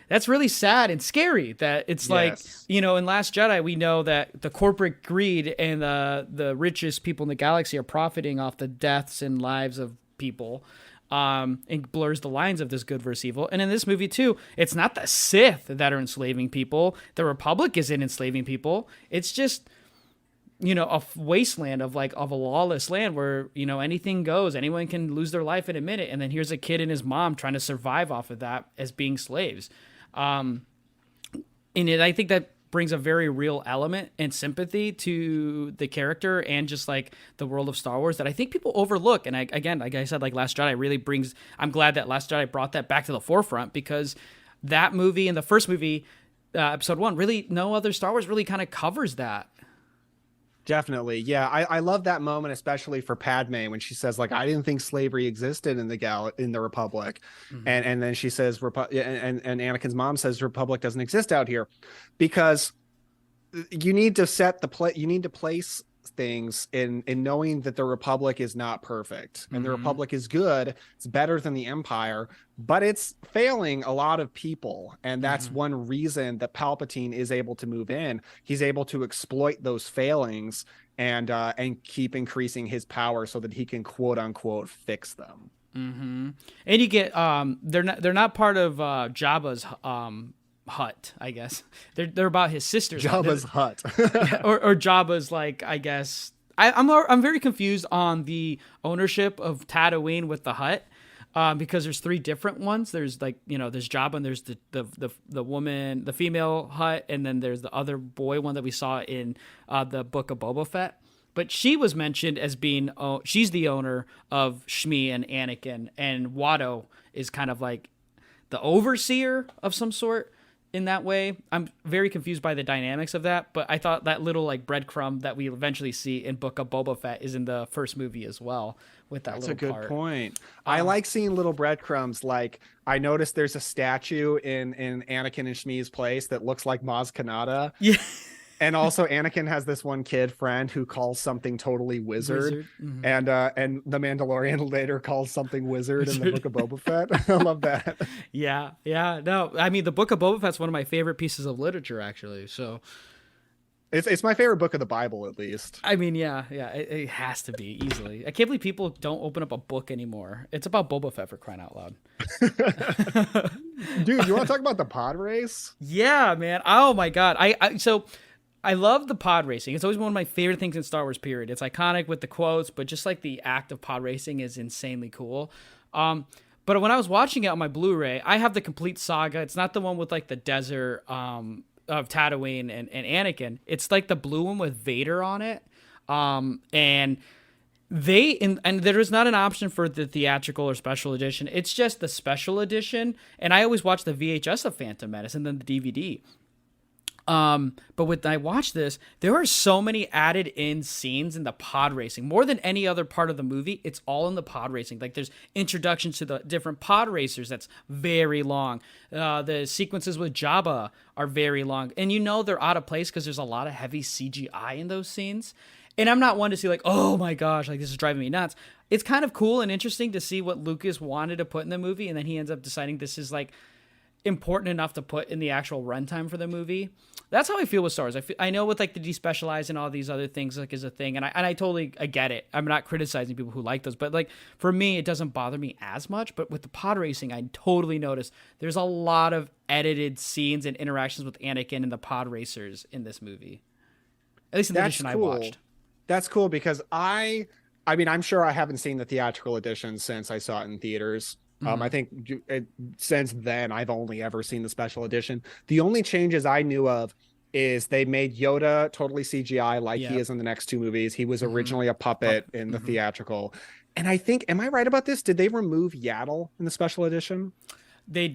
[SPEAKER 6] that's really sad and scary that it's like, in Last Jedi, we know that the corporate greed and the richest people in the galaxy are profiting off the deaths and lives of people, and blurs the lines of this good versus evil. And in this movie too, it's not the Sith that are enslaving people. The Republic isn't enslaving people. It's just, a wasteland of a lawless land where, anything goes. Anyone can lose their life in a minute. And then here's a kid and his mom trying to survive off of that as being slaves. And I think that brings a very real element and sympathy to the character and just like the world of Star Wars that I think people overlook. And again, like I said, like Last Jedi really I'm glad that Last Jedi brought that back to the forefront, because that movie and the first movie, episode 1, really no other Star Wars really kind of covers that.
[SPEAKER 7] Definitely. Yeah. I love that moment, especially for Padme, when she says like, I didn't think slavery existed in the Republic. Mm-hmm. And then she says, and Anakin's mom says, Republic doesn't exist out here, because you need to you need to place things in knowing that the Republic is not perfect, and the Republic is good. It's better than the Empire, but it's failing a lot of people. And that's one reason that Palpatine is able to move in. He's able to exploit those failings and keep increasing his power so that he can quote unquote fix them.
[SPEAKER 6] Mm-hmm. And you get they're not part of Jabba's hut, I guess. They're about his sister's
[SPEAKER 7] Jabba's hut.
[SPEAKER 6] or Jabba's, like, I guess. I'm very confused on the ownership of Tatooine with the hut, because there's 3 different ones. There's like, there's Jabba, and there's the woman, the female hut, and then there's the other boy one that we saw in the Book of Boba Fett. But she was mentioned as being, she's the owner of Shmi and Anakin, and Watto is kind of like the overseer of some sort. In that way, I'm very confused by the dynamics of that, but I thought that little like breadcrumb that we eventually see in Book of Boba Fett is in the first movie as well. With that, that's little
[SPEAKER 7] a good point. I like seeing little breadcrumbs. Like I noticed there's a statue in Anakin and Shmi's place that looks like Maz Kanata.
[SPEAKER 6] Yeah.
[SPEAKER 7] And also Anakin has this one kid friend who calls something totally wizard. Mm-hmm. And the Mandalorian later calls something wizard in the Book of Boba Fett. I love that.
[SPEAKER 6] Yeah. No, I mean, the Book of Boba Fett's one of my favorite pieces of literature, actually. So
[SPEAKER 7] it's my favorite book of the Bible, at least.
[SPEAKER 6] I mean, yeah, it has to be easily. I can't believe people don't open up a book anymore. It's about Boba Fett, for crying out loud.
[SPEAKER 7] Dude, you want to talk about the pod race?
[SPEAKER 6] Yeah, man. Oh my God. I love the pod racing. It's always one of my favorite things in Star Wars, period. It's iconic with the quotes, but just like the act of pod racing is insanely cool. But when I was watching it on my Blu-ray, I have the complete saga. It's not the one with like the desert of Tatooine and Anakin. It's like the blue one with Vader on it. And there is not an option for the theatrical or special edition. It's just the special edition. And I always watch the VHS of Phantom Menace and then the DVD. But when I watch this, there are so many added in scenes in the pod racing, more than any other part of the movie. It's all in the pod racing. Like there's introductions to the different pod racers. That's very long. The sequences with Jabba are very long, and they're out of place because there's a lot of heavy CGI in those scenes. And I'm not one to see like, oh my gosh, like this is driving me nuts. It's kind of cool and interesting to see what Lucas wanted to put in the movie, and then he ends up deciding this is like important enough to put in the actual runtime for the movie. That's how I feel with Star Wars. I know with like the despecialized and all these other things like is a thing, and I totally get it. I'm not criticizing people who like those, but like for me, it doesn't bother me as much. But with the pod racing, I totally noticed there's a lot of edited scenes and interactions with Anakin and the pod racers in this movie. At least in the edition I watched.
[SPEAKER 7] That's cool because I mean, I'm sure I haven't seen the theatrical edition since I saw it in theaters. I think since then I've only ever seen the special edition. The only changes I knew of is they made Yoda totally CGI like he is in the next 2 movies. He was originally a puppet in the theatrical. And I think, am I right about this? Did they remove Yaddle in the special edition?
[SPEAKER 6] there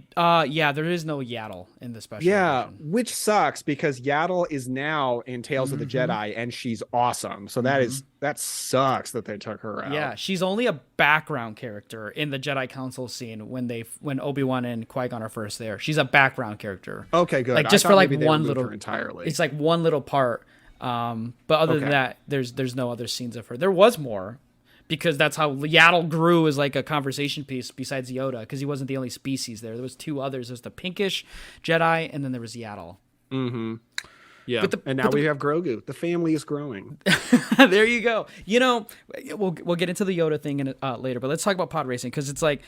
[SPEAKER 6] is no Yaddle in the special edition.
[SPEAKER 7] Which sucks because Yaddle is now in Tales of the Jedi and she's awesome. So that sucks that they took her out.
[SPEAKER 6] Yeah, she's only a background character in the Jedi Council scene when Obi-Wan and Qui-Gon are first there. She's a background character.
[SPEAKER 7] Okay, good.
[SPEAKER 6] Like just for like one little
[SPEAKER 7] entirely.
[SPEAKER 6] It's like one little part. But other than that, there's no other scenes of her. There was more, because that's how Yaddle grew as like a conversation piece besides Yoda, because he wasn't the only species there. There was two others. There's the pinkish Jedi, and then there was Yaddle.
[SPEAKER 7] Mm-hmm. Yeah, and now we have Grogu. The family is growing.
[SPEAKER 6] There you go. You know, we'll get into the Yoda thing later, but let's talk about pod racing, because it's like,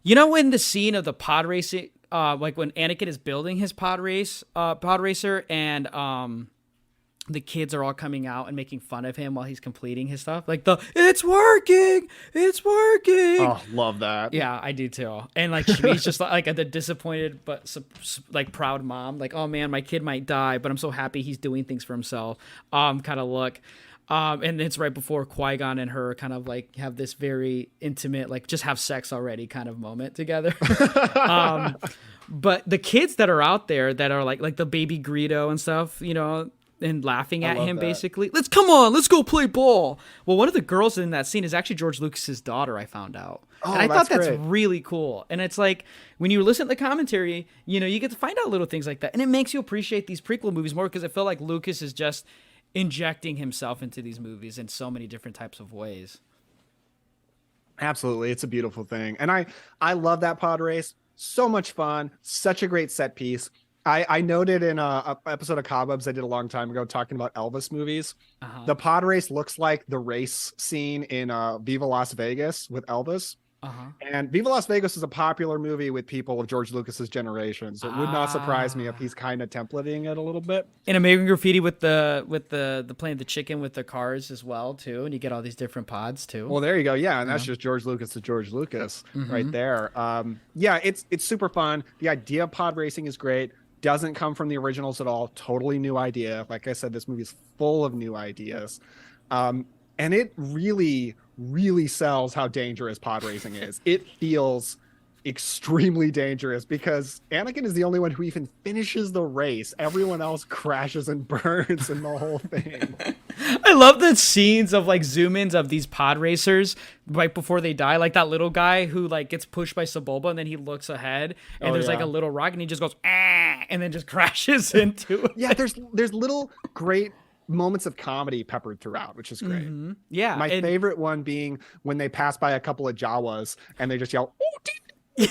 [SPEAKER 6] you know, in the scene of the pod racing, like when Anakin is building his pod racer, and the kids are all coming out and making fun of him while he's completing his stuff. Like it's working.
[SPEAKER 7] Oh, love that.
[SPEAKER 6] Yeah, I do too. And like Shmi's just like the disappointed but like proud mom. Like, oh man, my kid might die, but I'm so happy he's doing things for himself. Kind of look. And it's right before Qui-Gon and her kind of like have this very intimate, like just have sex already kind of moment together. But the kids that are out there that are like the baby Greedo and stuff, you know, and laughing at him, basically. Let's go play ball. Well, one of the girls in that scene is actually George Lucas's daughter, I found out.
[SPEAKER 7] Oh,
[SPEAKER 6] and I thought that's
[SPEAKER 7] great.
[SPEAKER 6] really cool. And it's like, when you listen to the commentary, you know, you get to find out little things like that. And it makes you appreciate these prequel movies more, because I feel like Lucas is just injecting himself into these movies in so many different types of ways.
[SPEAKER 7] Absolutely. It's a beautiful thing. And I love that pod race. So much fun. Such a great set piece. I noted in a episode of Cobwebs I did a long time ago talking about Elvis movies. The pod race looks like the race scene in Viva Las Vegas with Elvis. And Viva Las Vegas is a popular movie with people of George Lucas's generation, so it would not surprise me if he's kind of templating it a little bit.
[SPEAKER 6] And American Graffiti with the playing the chicken with the cars as well too, and you get all these different pods too.
[SPEAKER 7] Well, there you go. Yeah, and that's just George Lucas to George Lucas right there. Yeah, it's super fun. The idea of pod racing is great. Doesn't come from the originals at all. Totally new idea. Like I said, this movie is full of new ideas. And it really, really sells how dangerous pod racing is. It feels extremely dangerous because Anakin is the only one who even finishes the race. Everyone else crashes and burns in the whole thing.
[SPEAKER 6] I love the scenes of like zoom-ins of these pod racers right before they die, like that little guy who like gets pushed by Sebulba and then he looks ahead and there's like a little rock and he just goes and then just crashes into it.
[SPEAKER 7] Yeah, there's little great moments of comedy peppered throughout, which is great.
[SPEAKER 6] Yeah,
[SPEAKER 7] my favorite one being when they pass by a couple of Jawas and they just yell, "Oh,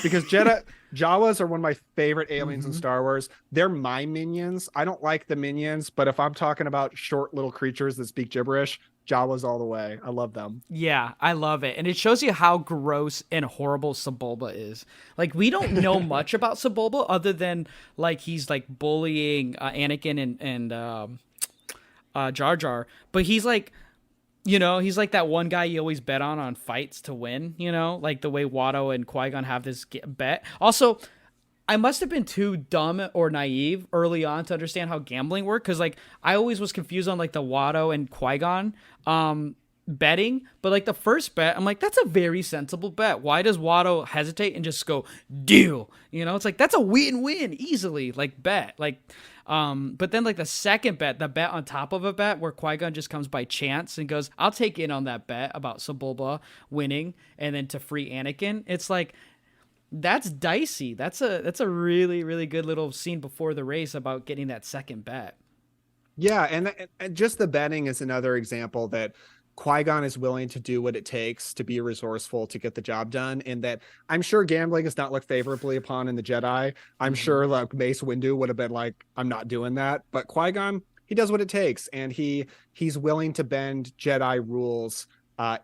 [SPEAKER 7] because Jawas are one of my favorite aliens in Star Wars. They're my minions. I don't like the minions, but if I'm talking about short little creatures that speak gibberish, Jawas all the way. I love them.
[SPEAKER 6] Yeah, I love it. And it shows you how gross and horrible Sebulba is. Like, we don't know much about Sebulba other than like he's like bullying Anakin and Jar Jar, but he's like, you know, he's like that one guy you always bet on fights to win, you know, like the way Watto and Qui-Gon have this bet. Also, I must have been too dumb or naive early on to understand how gambling worked, because like I always was confused on like the Watto and Qui-Gon betting, but like the first bet, I'm like, that's a very sensible bet. Why does Watto hesitate and just go deal? You know, it's like that's a win-win easily, like bet, like. But then like the second bet, the bet on top of a bet where Qui-Gon just comes by chance and goes, I'll take in on that bet about Sebulba winning and then to free Anakin. It's like, that's dicey. That's a really, really good little scene before the race about getting that second bet.
[SPEAKER 7] Yeah. And just the betting is another example that Qui-Gon is willing to do what it takes to be resourceful to get the job done, and that I'm sure gambling is not looked favorably upon in the Jedi. I'm sure like Mace Windu would have been like, I'm not doing that. But Qui-Gon, he does what it takes, and he's willing to bend Jedi rules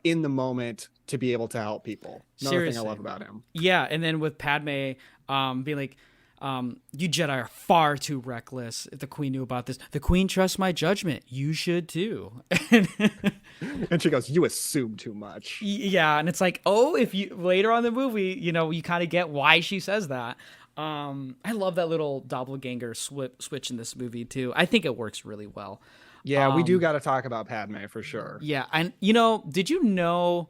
[SPEAKER 7] in the moment to be able to help people. Another thing I love about him.
[SPEAKER 6] Yeah, and then with Padme being like, you Jedi are far too reckless. If the Queen knew about this, the Queen trusts my judgment. You should too.
[SPEAKER 7] And she goes, you assume too much.
[SPEAKER 6] Yeah, and it's like, oh, if you later on in the movie, you know, you kind of get why she says that. I love that little doppelganger switch in this movie too. I think it works really well.
[SPEAKER 7] Yeah, we do got to talk about Padme for sure.
[SPEAKER 6] Yeah, and you know, did you know?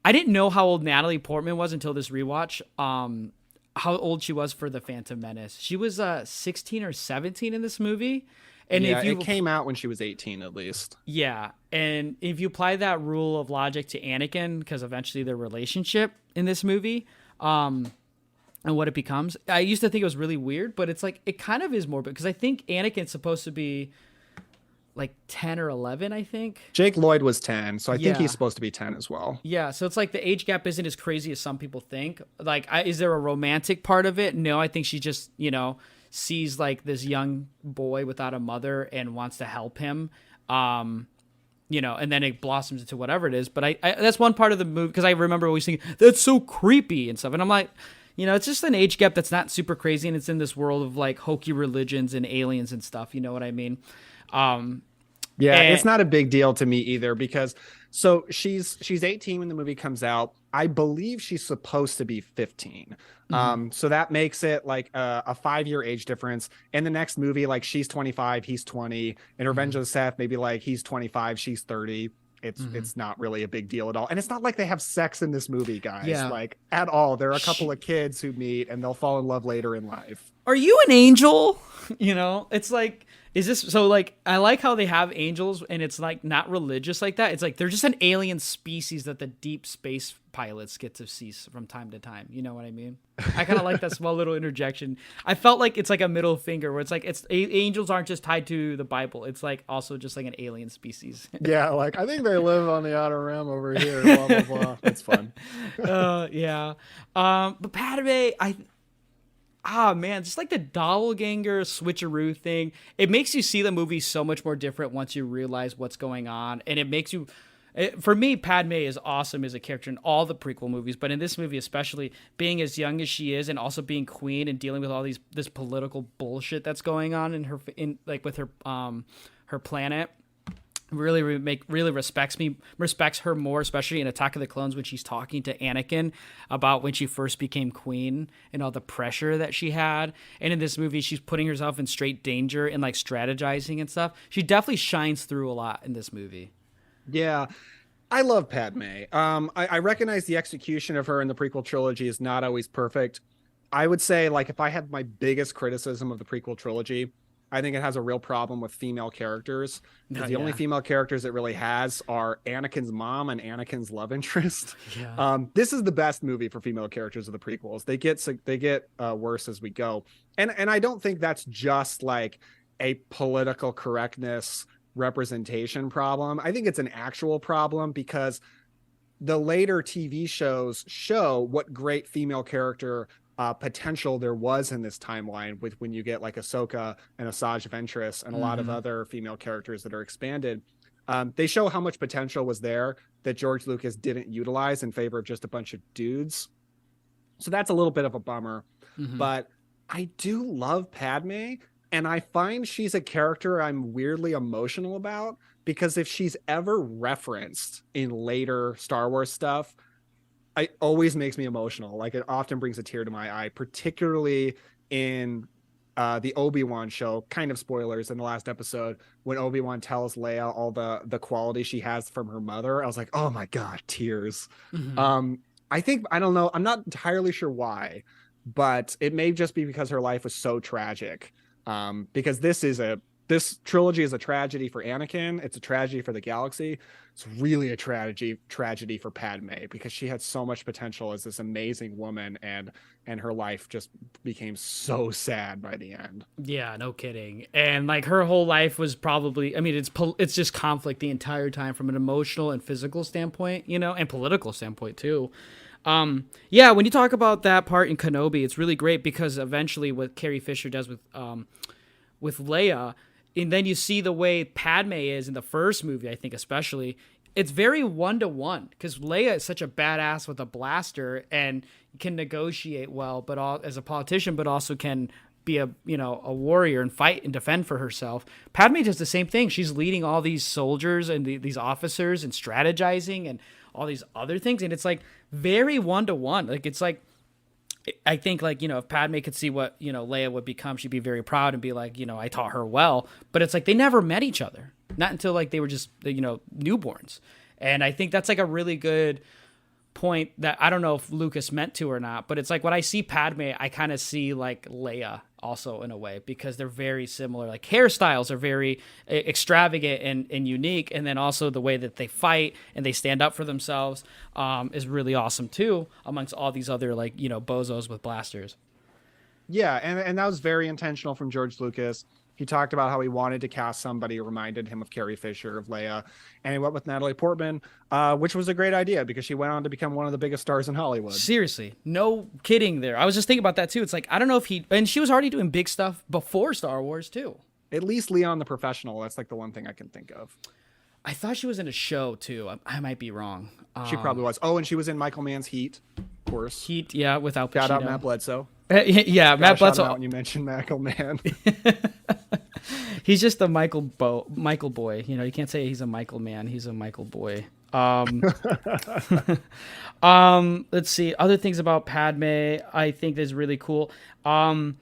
[SPEAKER 6] I didn't know how old Natalie Portman was until this rewatch. how old she was for the Phantom Menace. She was 16 or 17 in this movie. And
[SPEAKER 7] yeah,
[SPEAKER 6] if you
[SPEAKER 7] it came out when she was 18 at least.
[SPEAKER 6] Yeah, and if you apply that rule of logic to Anakin, because eventually their relationship in this movie, and what it becomes, I used to think it was really weird, but it's like it kind of is more, because I think Anakin's supposed to be like 10 or 11, I think.
[SPEAKER 7] Jake Lloyd was 10, so I think
[SPEAKER 6] Yeah.
[SPEAKER 7] he's supposed to be 10 as well.
[SPEAKER 6] Yeah, so it's like the age gap isn't as crazy as some people think. Like, is there a romantic part of it? No, I think she just, sees like this young boy without a mother and wants to help him. And then it blossoms into whatever it is. But I that's one part of the movie, because I remember always thinking, that's so creepy and stuff. And I'm like, it's just an age gap that's not super crazy, and it's in this world of like hokey religions and aliens and stuff. You know what I mean?
[SPEAKER 7] Yeah, it's not a big deal to me either, because so she's 18 when the movie comes out. I believe she's supposed to be 15. So that makes it like a 5-year age difference. In the next movie, like she's 25, he's 20. In Revenge of the Sith, maybe like he's 25, she's 30. It's not really a big deal at all. And it's not like they have sex in this movie, guys.
[SPEAKER 6] Yeah.
[SPEAKER 7] Like at all. There are a couple of kids who meet and they'll fall in love later in life.
[SPEAKER 6] Are you an angel? It's like, is this so? Like, I like how they have angels and it's like not religious like that. It's like they're just an alien species that the deep space pilots get to see from time to time. You know what I mean? I kind of like that small little interjection. I felt like it's like a middle finger where it's like angels aren't just tied to the Bible. It's like also just like an alien species.
[SPEAKER 7] Yeah, like I think they live on the outer rim over here. Blah blah blah. It's fun.
[SPEAKER 6] Yeah. But Padme, man, just like the doppelganger switcheroo thing, it makes you see the movie so much more different once you realize what's going on. And it makes you, for me, Padme is awesome as a character in all the prequel movies, but in this movie especially, being as young as she is and also being queen and dealing with all this political bullshit that's going on with her planet. Really respects her more, especially in Attack of the Clones when she's talking to Anakin about when she first became queen and all the pressure that she had. And in this movie, she's putting herself in straight danger and like strategizing and stuff. She definitely shines through a lot in this movie.
[SPEAKER 7] Yeah, I love Padme. I recognize the execution of her in the prequel trilogy is not always perfect. I would say, like, if I had my biggest criticism of the prequel trilogy, I think it has a real problem with female characters. Because the only female characters it really has are Anakin's mom and Anakin's love interest.
[SPEAKER 6] Yeah.
[SPEAKER 7] This is the best movie for female characters of the prequels. They get worse as we go. And I don't think that's just like a political correctness representation problem. I think it's an actual problem, because the later TV shows show what great female character potential there was in this timeline, with when you get like Ahsoka and Asajj Ventress and a lot of other female characters that are expanded. They show how much potential was there that George Lucas didn't utilize in favor of just a bunch of dudes. So that's a little bit of a bummer. But I do love Padme, and I find she's a character I'm weirdly emotional about, because if she's ever referenced in later Star Wars stuff, it always makes me emotional. Like, it often brings a tear to my eye, particularly in the Obi-Wan show. Kind of spoilers in the last episode, when Obi-Wan tells Leia all the quality she has from her mother. I was like, oh my God, tears. I don't know. I'm not entirely sure why, but it may just be because her life was so tragic. Because this trilogy is a tragedy for Anakin. It's a tragedy for the galaxy. It's really a tragedy for Padme, because she had so much potential as this amazing woman, and her life just became so sad by the end.
[SPEAKER 6] Yeah, no kidding. And like her whole life was probably, I mean, it's just conflict the entire time from an emotional and physical standpoint, and political standpoint too. Yeah, when you talk about that part in Kenobi, it's really great, because eventually what Carrie Fisher does with Leia, and then you see the way Padme is in the first movie, I think especially, it's very 1-to-1, because Leia is such a badass with a blaster and can negotiate well, but as a politician, but also can be a warrior and fight and defend for herself. Padme does the same thing. She's leading all these soldiers and these officers and strategizing and all these other things, and it's like very 1-to-1. Like, it's like, I think, like, if Padme could see what, Leia would become, she'd be very proud and be like, I taught her well. But it's like they never met each other. Not until like they were just, newborns. And I think that's like a really good point that I don't know if Lucas meant to or not, but it's like when I see Padme, I kind of see like Leia also in a way, because they're very similar. Like hairstyles are very extravagant and unique, and then also the way that they fight and they stand up for themselves is really awesome too, amongst all these other like, you know, bozos with blasters.
[SPEAKER 7] Yeah, and that was very intentional from George Lucas. He talked about how he wanted to cast somebody who reminded him of Carrie Fisher, of Leia, and he went with Natalie Portman, which was a great idea because she went on to become one of the biggest stars in Hollywood.
[SPEAKER 6] Seriously, no kidding there. I was just thinking about that too. It's like, I don't know if and she was already doing big stuff before Star Wars too.
[SPEAKER 7] At least Leon the Professional, that's like the one thing I can think of.
[SPEAKER 6] I thought she was in a show too. I might be wrong.
[SPEAKER 7] She probably was. Oh, and she was in Michael Mann's Heat, of course.
[SPEAKER 6] Heat, yeah, without Pacino.
[SPEAKER 7] Shout out Matt Bledsoe.
[SPEAKER 6] Yeah, Matt Bledsoe.
[SPEAKER 7] When you mentioned Michael Mann.
[SPEAKER 6] He's just a Michael boy. You know, you can't say he's a Michael man. He's a Michael boy. Let's see. Other things about Padme I think is really cool. The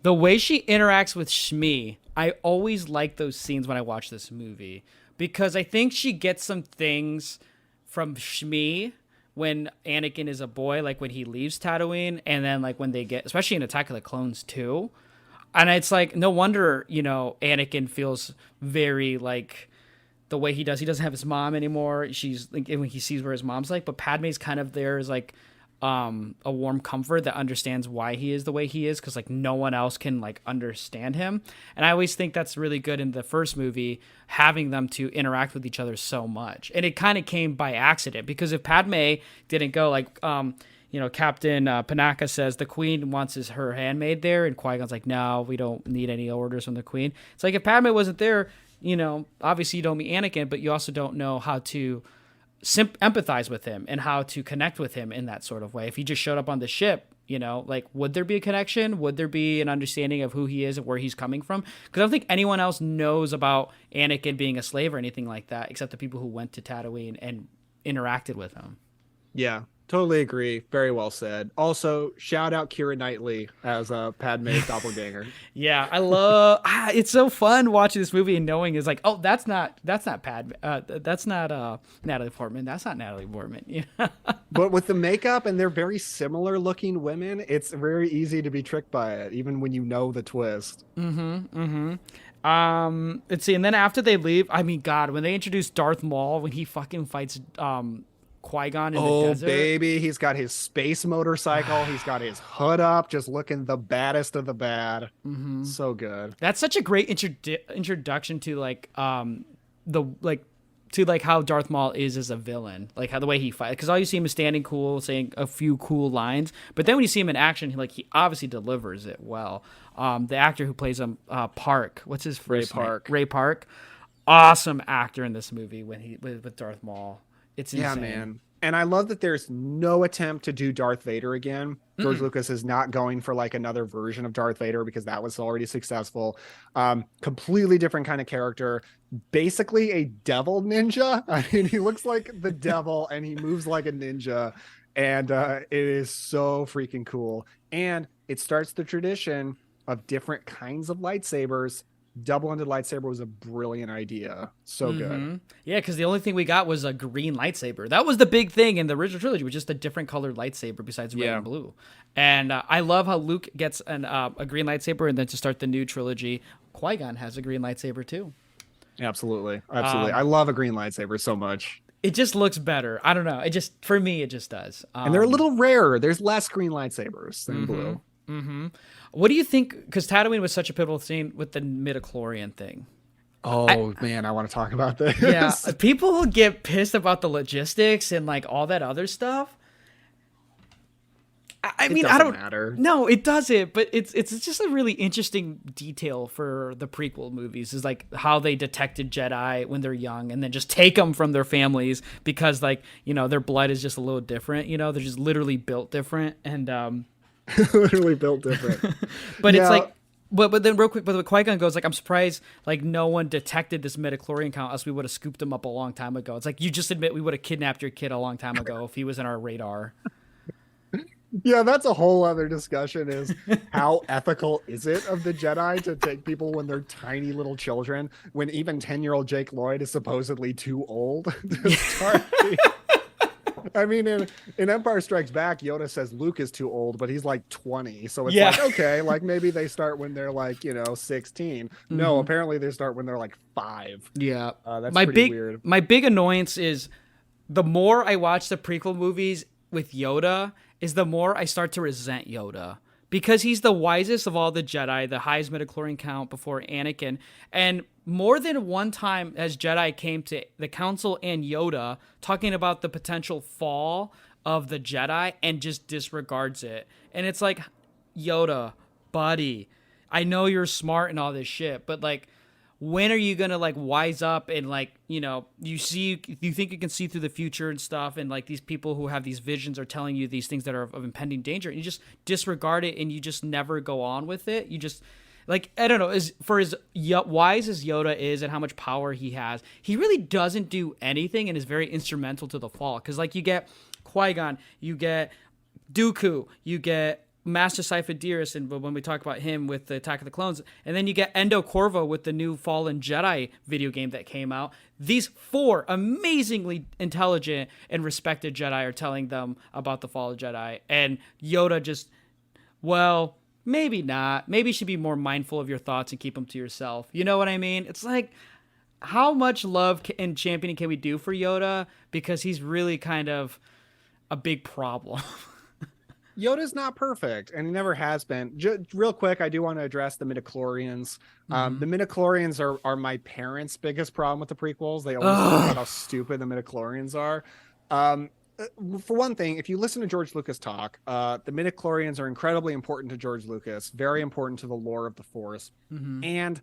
[SPEAKER 6] way she interacts with Shmi, I always like those scenes when I watch this movie, because I think she gets some things from Shmi when Anakin is a boy, like when he leaves Tatooine, and then like when they get, especially in Attack of the Clones too. And it's like, no wonder, you know, Anakin feels very like the way he does. He doesn't have his mom anymore. She's like, when he sees where his mom's like, but Padme's kind of there as like a warm comfort that understands why he is the way he is, because like no one else can like understand him. And I always think that's really good in the first movie, having them to interact with each other so much. And it kind of came by accident, because if Padme didn't go, like you know, Captain Panaka says the Queen wants her handmaid there, and Qui-Gon's like, no, we don't need any orders from the Queen. It's like, if Padme wasn't there, you know, obviously you don't meet Anakin, but you also don't know how to empathize with him and how to connect with him in that sort of way. If he just showed up on the ship, you know, like, would there be a connection? Would there be an understanding of who he is and where he's coming from? Because I don't think anyone else knows about Anakin being a slave or anything like that, except the people who went to Tatooine and interacted with him.
[SPEAKER 7] Yeah, totally agree. Very well said. Also, shout out Keira Knightley as Padme's doppelganger.
[SPEAKER 6] Yeah, I love. It's so fun watching this movie and knowing is like, oh, that's not Padme. That's not Natalie Portman. That's not Natalie Portman. Yeah. But
[SPEAKER 7] with the makeup, and they're very similar looking women, it's very easy to be tricked by it, even when you know the twist.
[SPEAKER 6] Let's see, and then after they leave, I mean, God, when they introduce Darth Maul, when he fucking fights Qui-Gon in the desert.
[SPEAKER 7] Oh, baby. He's got his space motorcycle. He's got his hood up, just looking the baddest of the bad. Mm-hmm. So good.
[SPEAKER 6] That's such a great introduction to like how Darth Maul is as a villain, like how the way he fights. Because all you see him is standing cool, saying a few cool lines, but then when you see him in action, he obviously delivers it well. The actor who plays him, Park, what's his first name? Ray Park. Awesome actor in this movie with Darth Maul. It's insane.
[SPEAKER 7] Yeah, man. And I love that there's no attempt to do Darth Vader again. George Lucas is not going for like another version of Darth Vader, because that was already successful. Completely different kind of character. Basically a devil ninja. I mean, he looks like the devil and he moves like a ninja. And it is so freaking cool. And it starts the tradition of different kinds of lightsabers. Double-ended lightsaber was a brilliant idea. So good.
[SPEAKER 6] Yeah, because the only thing we got was a green lightsaber. That was the big thing in the original trilogy, was just a different colored lightsaber besides red and blue. And I love how Luke gets a green lightsaber, and then to start the new trilogy, Qui-Gon has a green lightsaber too.
[SPEAKER 7] Absolutely. I love a green lightsaber so much.
[SPEAKER 6] It just looks better. I don't know. For me, it just does.
[SPEAKER 7] And they're a little rarer. There's less green lightsabers than blue.
[SPEAKER 6] Mm-hmm. What do you think? Because Tatooine was such a pivotal scene with the midichlorian thing.
[SPEAKER 7] Oh, man, I want to talk about this.
[SPEAKER 6] Yeah, people get pissed about the logistics and like all that other stuff. I mean, I don't
[SPEAKER 7] matter.
[SPEAKER 6] No, it doesn't. But it's just a really interesting detail for the prequel movies, is like how they detected Jedi when they're young and then just take them from their families because, like, you know, their blood is just a little different. You know, they're just literally built different and
[SPEAKER 7] literally built different.
[SPEAKER 6] But it's like, but then real quick, but Qui-Gon goes like, I'm surprised like no one detected this midichlorian count, else we would have scooped him up a long time ago. It's like, you just admit we would have kidnapped your kid a long time ago if he was in our radar.
[SPEAKER 7] Yeah, that's a whole other discussion, is how ethical is it of the Jedi to take people when they're tiny little children, when even 10-year-old Jake Lloyd is supposedly too old to start I mean, in Empire Strikes Back, Yoda says Luke is too old, but he's like 20. So it's
[SPEAKER 6] Yeah.
[SPEAKER 7] like, okay, like maybe they start when they're like, 16. No, apparently they start when they're like 5.
[SPEAKER 6] Yeah.
[SPEAKER 7] That's
[SPEAKER 6] my
[SPEAKER 7] pretty
[SPEAKER 6] big
[SPEAKER 7] weird.
[SPEAKER 6] my big annoyance is the more I watch the prequel movies with Yoda is the more I start to resent Yoda. Because he's the wisest of all the Jedi, the highest midichlorian count before Anakin. And more than one time as Jedi came to the Council and Yoda talking about the potential fall of the Jedi and just disregards it. And it's like, Yoda, buddy, I know you're smart and all this shit, but like, when are you gonna like wise up and like, you think you can see through the future and stuff, and like these people who have these visions are telling you these things that are of impending danger, and you just disregard it and you just never go on with it. You just like, I don't know, as wise as Yoda is and how much power he has, he really doesn't do anything and is very instrumental to the fall. Because like you get Qui-Gon, you get Dooku, you get Master Sifo-Dyas, and when we talk about him with the Attack of the Clones, and then you get Endo Corvo with the new Fallen Jedi video game that came out. These 4 amazingly intelligent and respected Jedi are telling them about the fall of Jedi, and Yoda just, well, maybe not. Maybe you should be more mindful of your thoughts and keep them to yourself. You know what I mean? It's like, how much love and championing can we do for Yoda? Because he's really kind of a big problem.
[SPEAKER 7] Yoda's not perfect, and he never has been. Real quick, I do want to address the midichlorians. The midichlorians are my parents' biggest problem with the prequels. They always talk about how stupid the midichlorians are. For one thing, if you listen to George Lucas talk, the midichlorians are incredibly important to George Lucas, very important to the lore of the Force. And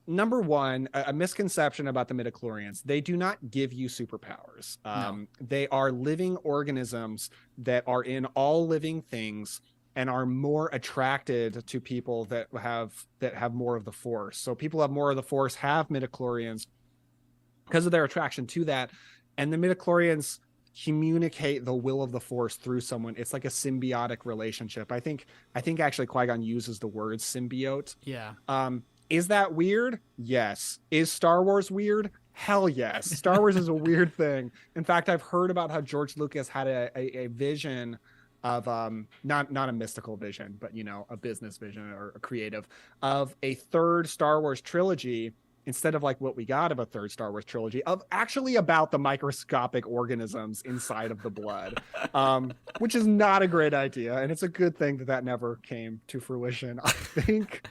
[SPEAKER 7] number one, a misconception about the midichlorians: they do not give you superpowers. No. They are living organisms that are in all living things and are more attracted to people that have more of the Force. So people who have more of the Force have midichlorians because of their attraction to that, and the midichlorians communicate the will of the Force through someone. It's like a symbiotic relationship. I think actually Qui-Gon uses the word symbiote.
[SPEAKER 6] Yeah.
[SPEAKER 7] Is that weird? Yes. Is Star Wars weird? Hell yes. Star Wars is a weird thing. In fact, I've heard about how George Lucas had a vision of not a mystical vision, but a business vision or a creative of a third Star Wars trilogy, instead of like what we got of a third Star Wars trilogy, of actually about the microscopic organisms inside of the blood, which is not a great idea. And it's a good thing that never came to fruition, I think.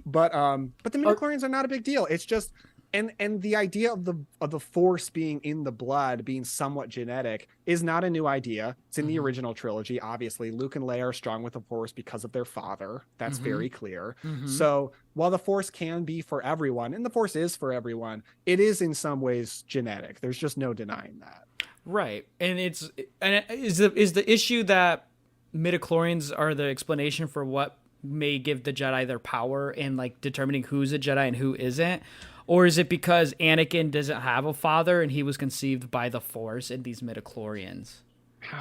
[SPEAKER 7] But the midichlorians are not a big deal. It's just, and the idea of the Force being in the blood, being somewhat genetic, is not a new idea. It's in the original trilogy. Obviously, Luke and Leia are strong with the Force because of their father. That's very clear. So while the Force can be for everyone, and the Force is for everyone, it is in some ways genetic. There's just no denying that.
[SPEAKER 6] Right. And is the issue that midichlorians are the explanation for what may give the Jedi their power in like determining who's a Jedi and who isn't? Or is it because Anakin doesn't have a father and he was conceived by the Force in these midichlorians?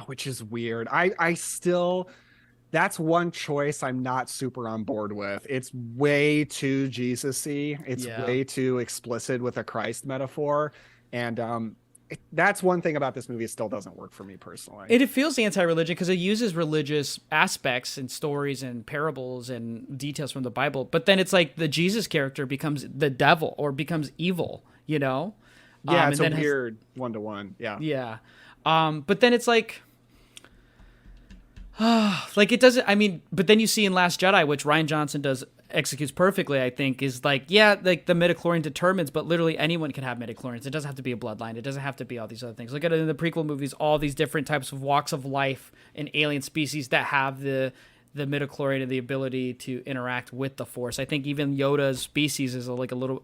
[SPEAKER 7] Which is weird. I still, that's one choice I'm not super on board with. It's way too Jesus-y. It's way too explicit with a Christ metaphor. And that's one thing about this movie. It still doesn't work for me personally.
[SPEAKER 6] It feels anti-religion because it uses religious aspects and stories and parables and details from the Bible. But then it's like the Jesus character becomes the devil or becomes evil,
[SPEAKER 7] Yeah, it's a weird one-to-one. Yeah.
[SPEAKER 6] Yeah. But then it's like it doesn't, I mean, but then you see in Last Jedi, which Rian Johnson executes perfectly, I think, is like, yeah, like the midichlorian determines, but literally anyone can have midichlorians. It doesn't have to be a bloodline. It doesn't have to be all these other things. Look at it in the prequel movies, all these different types of walks of life and alien species that have the midichlorian and the ability to interact with the Force. I think even Yoda's species is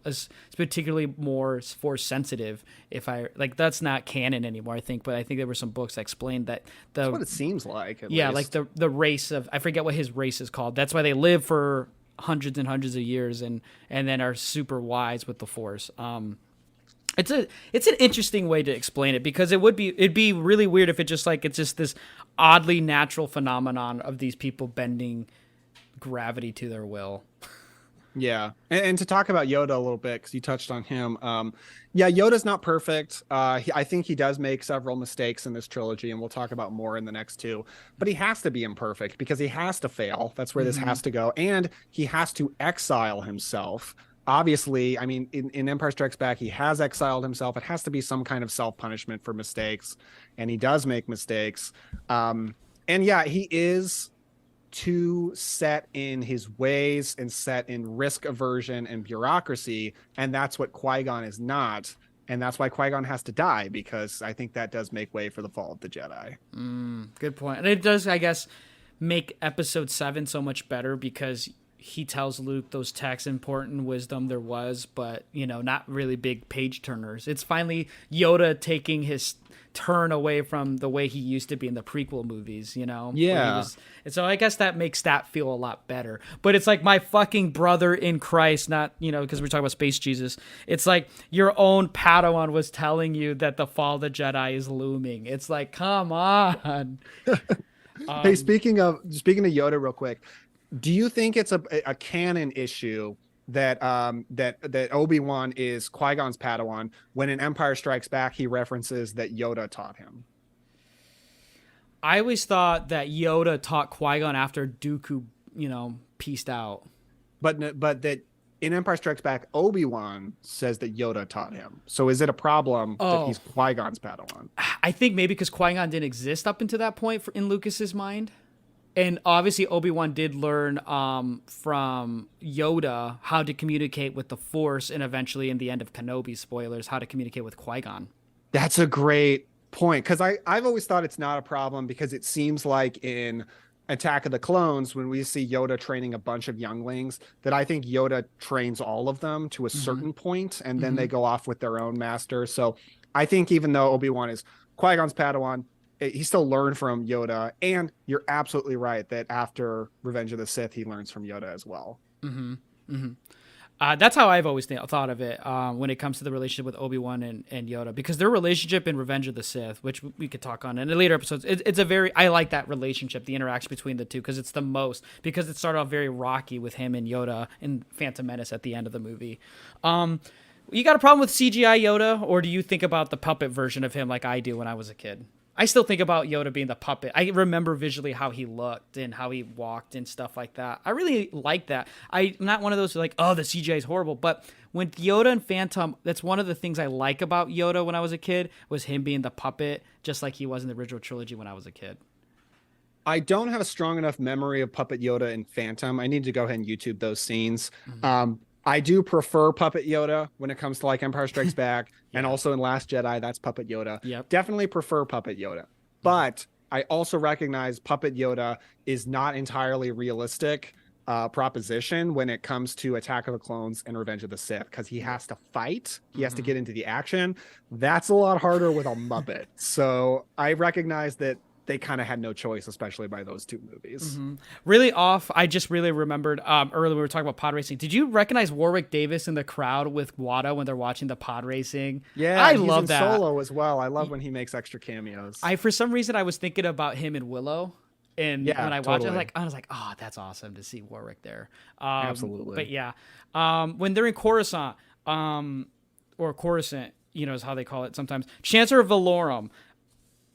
[SPEAKER 6] is particularly more Force sensitive. That's not canon anymore, I think, but I think there were some books that explained that
[SPEAKER 7] that's what it seems like. At
[SPEAKER 6] least. Like the race of, I forget what his race is called. That's why they live for hundreds and hundreds of years and then are super wise with the Force. It's an interesting way to explain it, because it'd be really weird if it's just this oddly natural phenomenon of these people bending gravity to their will.
[SPEAKER 7] Yeah, and to talk about Yoda a little bit, because you touched on him. Yeah, Yoda's not perfect. I think he does make several mistakes in this trilogy, and we'll talk about more in the next two. But he has to be imperfect because he has to fail. That's where this has to go, and he has to exile himself. Obviously, I mean, in Empire Strikes Back, he has exiled himself. It has to be some kind of self-punishment for mistakes, and he does make mistakes. And yeah, he is too set in his ways and set in risk aversion and bureaucracy, and that's what Qui-Gon is not, and that's why Qui-Gon has to die, because I think that does make way for the fall of the Jedi.
[SPEAKER 6] Good point. And it does, I guess, make episode 7 so much better, because he tells Luke those texts, important wisdom there was, but, you know, not really big page turners. It's finally Yoda taking his turn away from the way he used to be in the prequel movies, you know?
[SPEAKER 7] Yeah.
[SPEAKER 6] And so I guess that makes that feel a lot better. But it's like my fucking brother in Christ, not, you know, because we're talking about Space Jesus. It's like your own Padawan was telling you that the fall of the Jedi is looming. It's like, come on.
[SPEAKER 7] Hey, speaking of Yoda real quick, do you think it's a canon issue that that Obi-Wan is Qui-Gon's Padawan when in Empire Strikes Back he references that Yoda taught him?
[SPEAKER 6] I always thought that Yoda taught Qui-Gon after Dooku, you know, peaced out.
[SPEAKER 7] But that in Empire Strikes Back, Obi-Wan says that Yoda taught him. So is it a problem that he's Qui-Gon's Padawan?
[SPEAKER 6] I think maybe because Qui-Gon didn't exist up until that point in Lucas's mind. And obviously Obi-Wan did learn from Yoda how to communicate with the Force, and eventually in the end of Kenobi, spoilers, how to communicate with Qui-Gon.
[SPEAKER 7] That's a great point, because I've always thought it's not a problem, because it seems like in Attack of the Clones, when we see Yoda training a bunch of younglings, that I think Yoda trains all of them to a certain point, and then they go off with their own master. So I think even though Obi-Wan is Qui-Gon's Padawan, he still learned from Yoda, and you're absolutely right that after Revenge of the Sith, he learns from Yoda as well.
[SPEAKER 6] That's how I've always thought of it when it comes to the relationship with Obi-Wan and Yoda, because their relationship in Revenge of the Sith, which we could talk on in later episodes, it's a very, I like that relationship, the interaction between the two, because it's the most, because it started off very rocky with him and Yoda in Phantom Menace at the end of the movie. You got a problem with CGI Yoda, or do you think about the puppet version of him like I do when I was a kid? I still think about Yoda being the puppet. I remember visually how he looked and how he walked and stuff like that. I really like that. I'm not one of those who are like, oh, the CGI is horrible. But when Yoda and Phantom, that's one of the things I like about Yoda when I was a kid, was him being the puppet, just like he was in the original trilogy when I was a kid.
[SPEAKER 7] I don't have a strong enough memory of Puppet Yoda in Phantom. I need to go ahead and YouTube those scenes. I do prefer Puppet Yoda when it comes to like Empire Strikes Back, and also in Last Jedi, that's Puppet Yoda.
[SPEAKER 6] Yep.
[SPEAKER 7] Definitely prefer Puppet Yoda. But I also recognize Puppet Yoda is not entirely realistic proposition when it comes to Attack of the Clones and Revenge of the Sith, because he has to fight, he has to get into the action. That's a lot harder with a Muppet. So I recognize that they kind of had no choice, especially by those two movies.
[SPEAKER 6] Really off. I just really remembered earlier we were talking about pod racing. Did you recognize Warwick Davis in the crowd with Wada when they're watching the pod racing?
[SPEAKER 7] Yeah,
[SPEAKER 6] I
[SPEAKER 7] he's
[SPEAKER 6] love
[SPEAKER 7] in
[SPEAKER 6] that.
[SPEAKER 7] Solo as well. I love when he makes extra cameos.
[SPEAKER 6] For some reason I was thinking about him in Willow, and when I watched it, I was like, oh, that's awesome to see Warwick there.
[SPEAKER 7] Absolutely.
[SPEAKER 6] But yeah, when they're in Coruscant, or Coruscant, you know, is how they call it sometimes. Chancellor Valorum.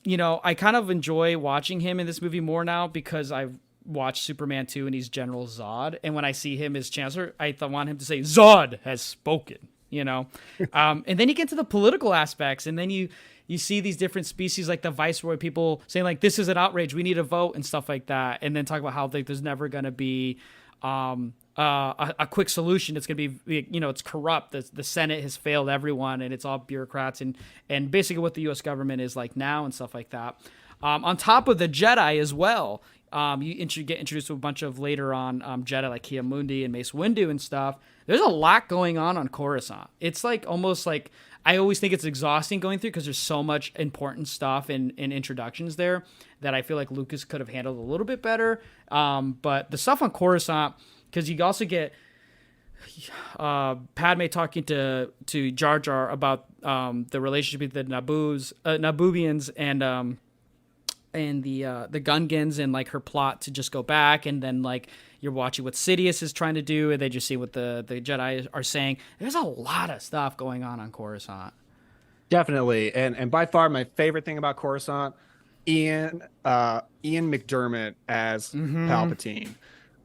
[SPEAKER 6] You know, I kind of enjoy watching him in this movie more now, because I've watched Superman 2 and he's General Zod. And when I see him as Chancellor, I want him to say, Zod has spoken, you know? And then you get to the political aspects, and then you see these different species like the Viceroy, people saying like, this is an outrage, we need a vote and stuff like that. And then talk about how there's never going to be a quick solution. It's going to be, you know, it's corrupt. The Senate has failed everyone, and it's all bureaucrats, and basically what the U.S. government is like now and stuff like that. On top of the Jedi as well, you get introduced to a bunch of later on Jedi like Ki-Adi-Mundi and Mace Windu and stuff. There's a lot going on Coruscant. It's like almost like, I always think it's exhausting going through, because there's so much important stuff and introductions there that I feel like Lucas could have handled a little bit better. But the stuff on Coruscant, because you also get Padme talking to Jar Jar about the relationship with the Naboobians and the Gungans, and like her plot to just go back, and then like, you're watching what Sidious is trying to do, and then you see what the Jedi are saying. There's a lot of stuff going on Coruscant.
[SPEAKER 7] Definitely. And by far my favorite thing about Coruscant, Ian McDermott as Palpatine.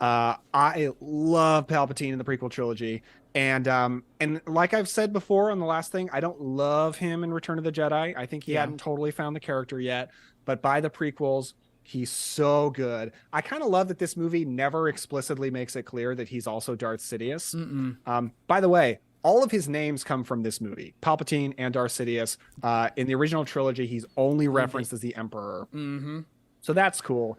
[SPEAKER 7] I love Palpatine in the prequel trilogy. And like I've said before on the last thing, I don't love him in Return of the Jedi. I think he hadn't totally found the character yet, but by the prequels, he's so good. I kind of love that this movie never explicitly makes it clear that he's also Darth Sidious. By the way, all of his names come from this movie, Palpatine and Darth Sidious. In the original trilogy, he's only referenced as the Emperor. So that's cool.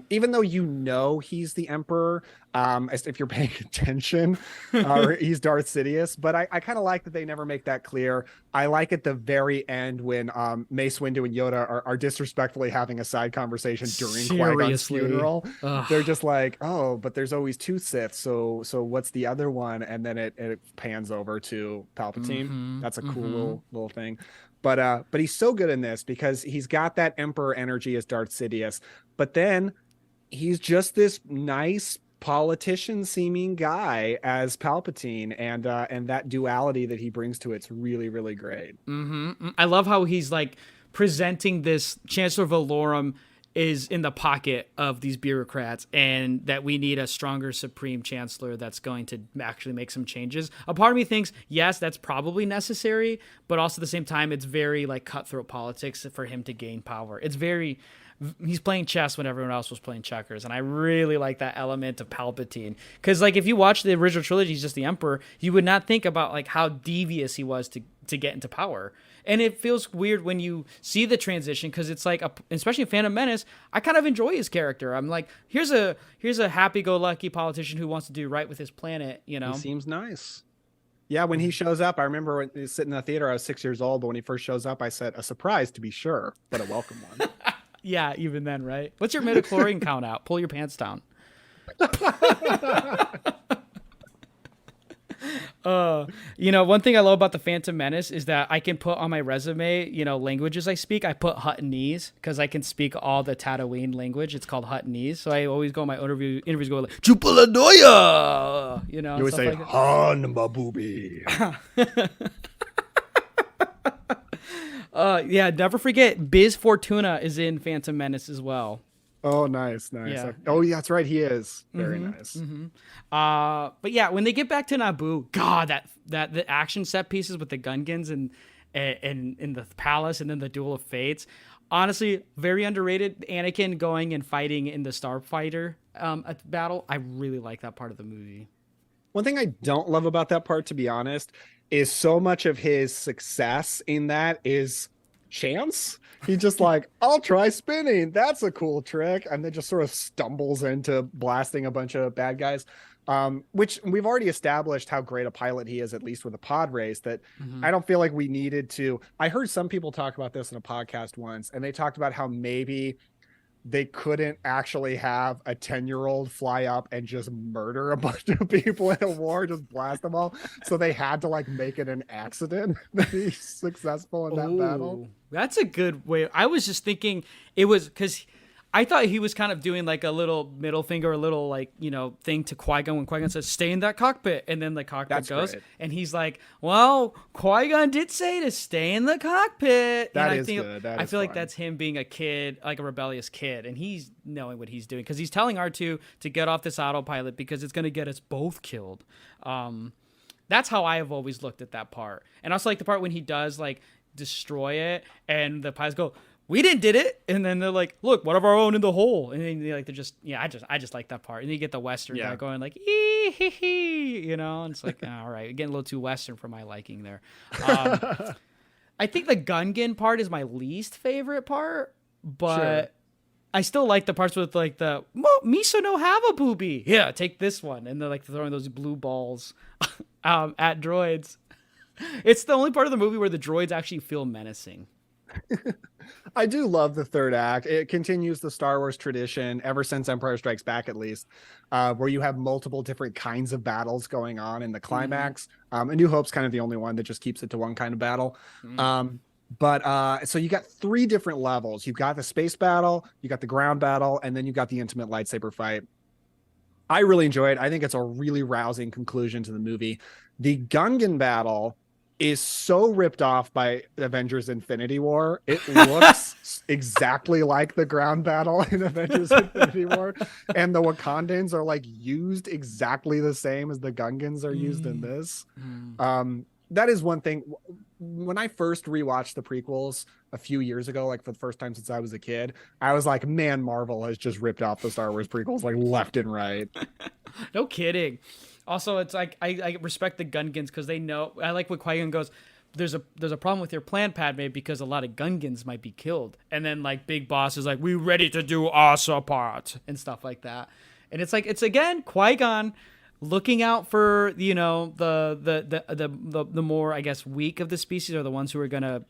[SPEAKER 7] Even though he's the Emperor, as if you're paying attention, he's Darth Sidious. But I kind of like that they never make that clear. I like at the very end when Mace Windu and Yoda are disrespectfully having a side conversation during Qui-Gon's funeral. Ugh. They're just like, oh, but there's always two Siths, so what's the other one? And then it pans over to Palpatine. That's a cool little thing. But he's so good in this because he's got that Emperor energy as Darth Sidious, but then he's just this nice politician seeming guy as Palpatine, and that duality that he brings to it's really, really great.
[SPEAKER 6] I love how he's like presenting this Chancellor Valorum is in the pocket of these bureaucrats, and that we need a stronger Supreme Chancellor that's going to actually make some changes. A part of me thinks, yes, that's probably necessary, but also at the same time, it's very like cutthroat politics for him to gain power. He's playing chess when everyone else was playing checkers, and I really like that element of Palpatine. Because like if you watch the original trilogy, he's just the Emperor, you would not think about like how devious he was to get into power. And it feels weird when you see the transition, because it's like, especially in Phantom Menace, I kind of enjoy his character. I'm like, here's a happy-go-lucky politician who wants to do right with his planet, you know?
[SPEAKER 7] He seems nice. Yeah, when he shows up, I remember when he was sitting in the theater, I was 6 years old, but when he first shows up, I said, a surprise to be sure, but a welcome one.
[SPEAKER 6] Yeah, even then, right? What's your midichlorian count out? Pull your pants down. One thing I love about the Phantom Menace is that I can put on my resume, languages I speak. I put Huttonese because I can speak all the Tatooine language. It's called Huttonese. So I always go on my interviews go like, Chupaladoya! You
[SPEAKER 7] always say,
[SPEAKER 6] like
[SPEAKER 7] Han Mabubi.
[SPEAKER 6] Never forget, Biz Fortuna is in Phantom Menace as well.
[SPEAKER 7] Oh, nice.
[SPEAKER 6] Yeah.
[SPEAKER 7] Oh, yeah, that's right. He is. Very nice.
[SPEAKER 6] But yeah, when they get back to Naboo, God, that the action set pieces with the Gungans and in the palace, and then the Duel of Fates, honestly, very underrated. Anakin going and fighting in the Starfighter battle. I really like that part of the movie.
[SPEAKER 7] One thing I don't love about that part, to be honest, is so much of his success in that is chance. He's just like, I'll try spinning. That's a cool trick. And then just sort of stumbles into blasting a bunch of bad guys, which we've already established how great a pilot he is, at least with a pod race, that I don't feel like we needed to. I heard some people talk about this in a podcast once, and they talked about how maybe they couldn't actually have a 10-year-old fly up and just murder a bunch of people in a war, just blast them all. So they had to like make it an accident that he's successful in that battle.
[SPEAKER 6] That's a good way. I was just thinking it was because I thought he was kind of doing like a little middle finger, a little like, thing to Qui-Gon when Qui-Gon says, stay in that cockpit. And then the cockpit goes. Great. And he's like, well, Qui-Gon did say to stay in the cockpit.
[SPEAKER 7] That is good.
[SPEAKER 6] I feel like that's him being a kid, like a rebellious kid. And he's knowing what he's doing because he's telling R2 to get off this autopilot because it's going to get us both killed. That's how I have always looked at that part. And also like the part when he does like destroy it and the pilots go, we did it, and then they're like, look, one of our own in the hole, and then they're just I just like that part. And then you get the Western guy going like ee hee hee, and it's like all right, getting a little too Western for my liking there. I think the Gungan part is my least favorite part, but I still like the parts with like the Miso no have a booby. Yeah, take this one, and they're like throwing those blue balls at droids. It's the only part of the movie where the droids actually feel menacing.
[SPEAKER 7] I do love the third act. It continues the Star Wars tradition ever since Empire Strikes Back, at least, where you have multiple different kinds of battles going on in the climax. A New Hope's kind of the only one that just keeps it to one kind of battle. So you got three different levels. You've got the space battle, you got the ground battle, and then you got the intimate lightsaber fight. I really enjoy it. I think it's a really rousing conclusion to the movie. The Gungan battle is so ripped off by Avengers Infinity War. It looks exactly like the ground battle in Avengers Infinity War. And the Wakandans are like used exactly the same as the Gungans are used in this. That is one thing. When I first rewatched the prequels a few years ago, like for the first time since I was a kid, I was like, man, Marvel has just ripped off the Star Wars prequels like left and right.
[SPEAKER 6] No kidding. Also, it's like I respect the Gungans because they know. I like what Qui-Gon goes, there's a problem with your plan, Padme, because a lot of Gungans might be killed. And then like Big Boss is like, we ready to do our part and stuff like that. And it's like, it's again Qui-Gon looking out for, you know, the more, I guess, weak of the species, or the ones who are gonna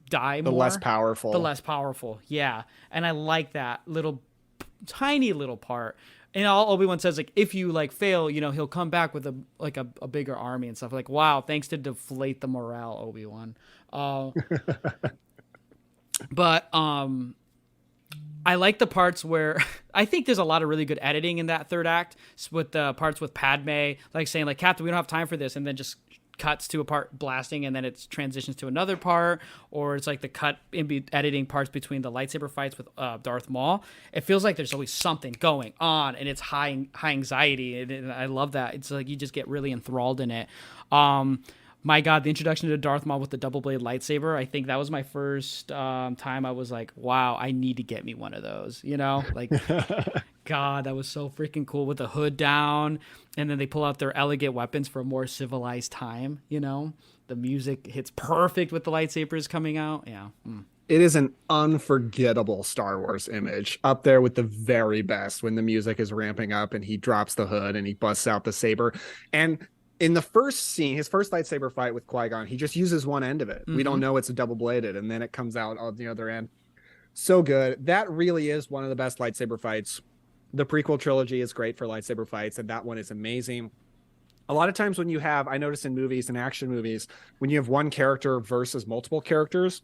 [SPEAKER 6] die more.
[SPEAKER 7] The less powerful.
[SPEAKER 6] The less powerful, yeah. And I like that little tiny little part. And all Obi-Wan says, like, if you like fail, you know, he'll come back with a bigger army and stuff. Like, wow, thanks to deflate the morale, Obi-Wan. But I like the parts where I think there's a lot of really good editing in that third act with the parts with Padme, like saying like, Captain, we don't have time for this. And then just cuts to a part blasting and then it transitions to another part, or it's like the cut in editing parts between the lightsaber fights with Darth Maul. It feels like there's always something going on and it's high anxiety, and I love that. It's like you just get really enthralled in it. My God, the introduction to Darth Maul with the double blade lightsaber, I think that was my first time I was like, wow, I need to get me one of those, you know? Like, God, that was so freaking cool with the hood down. And then they pull out their elegant weapons for a more civilized time, you know? The music hits perfect with the lightsabers coming out. Yeah.
[SPEAKER 7] It is an unforgettable Star Wars image, up there with the very best when the music is ramping up and he drops the hood and he busts out the saber. And in the first scene, his first lightsaber fight with Qui-Gon, he just uses one end of it. We don't know it's a double bladed, and then it comes out on the other end. So good. That really is one of the best lightsaber fights. The prequel trilogy is great for lightsaber fights, and that one is amazing. A lot of times when you have, I notice in movies and action movies, when you have one character versus multiple characters,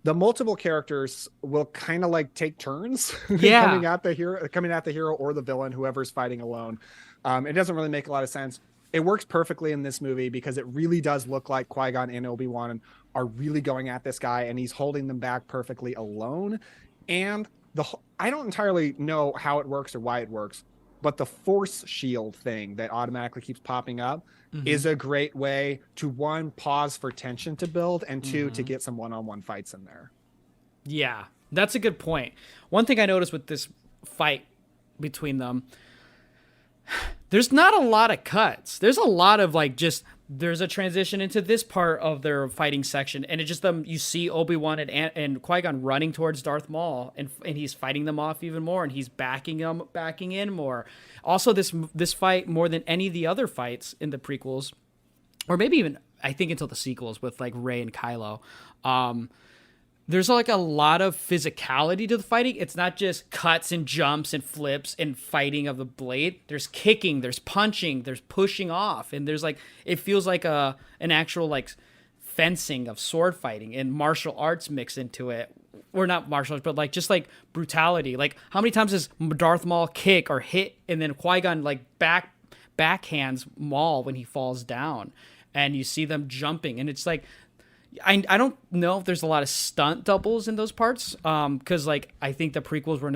[SPEAKER 7] the multiple characters will kind of like take turns coming at the hero or the villain, whoever's fighting alone. It doesn't really make a lot of sense. It works perfectly in this movie because it really does look like Qui-Gon and Obi-Wan are really going at this guy, and he's holding them back perfectly alone. And I don't entirely know how it works or why it works, but the force shield thing that automatically keeps popping up is a great way to, one, pause for tension to build, and two, to get some one-on-one fights in there. Yeah,
[SPEAKER 6] that's a good point. One thing I noticed with this fight between them, there's not a lot of cuts. There's a lot of like just there's a transition into this part of their fighting section, and it just you see Obi-Wan and Qui-Gon running towards Darth Maul, and he's fighting them off even more, and he's backing in more. Also, this fight, more than any of the other fights in the prequels, or maybe even I think until the sequels with like Rey and Kylo, there's like a lot of physicality to the fighting. It's not just cuts and jumps and flips and fighting of the blade. There's kicking, there's punching, there's pushing off. And there's like, it feels like an actual like fencing of sword fighting and martial arts mixed into it. Or not martial arts, but like just like brutality. Like how many times does Darth Maul kick or hit and then Qui-Gon like backhands Maul when he falls down, and you see them jumping, and it's like, I don't know if there's a lot of stunt doubles in those parts, because like I think the prequels were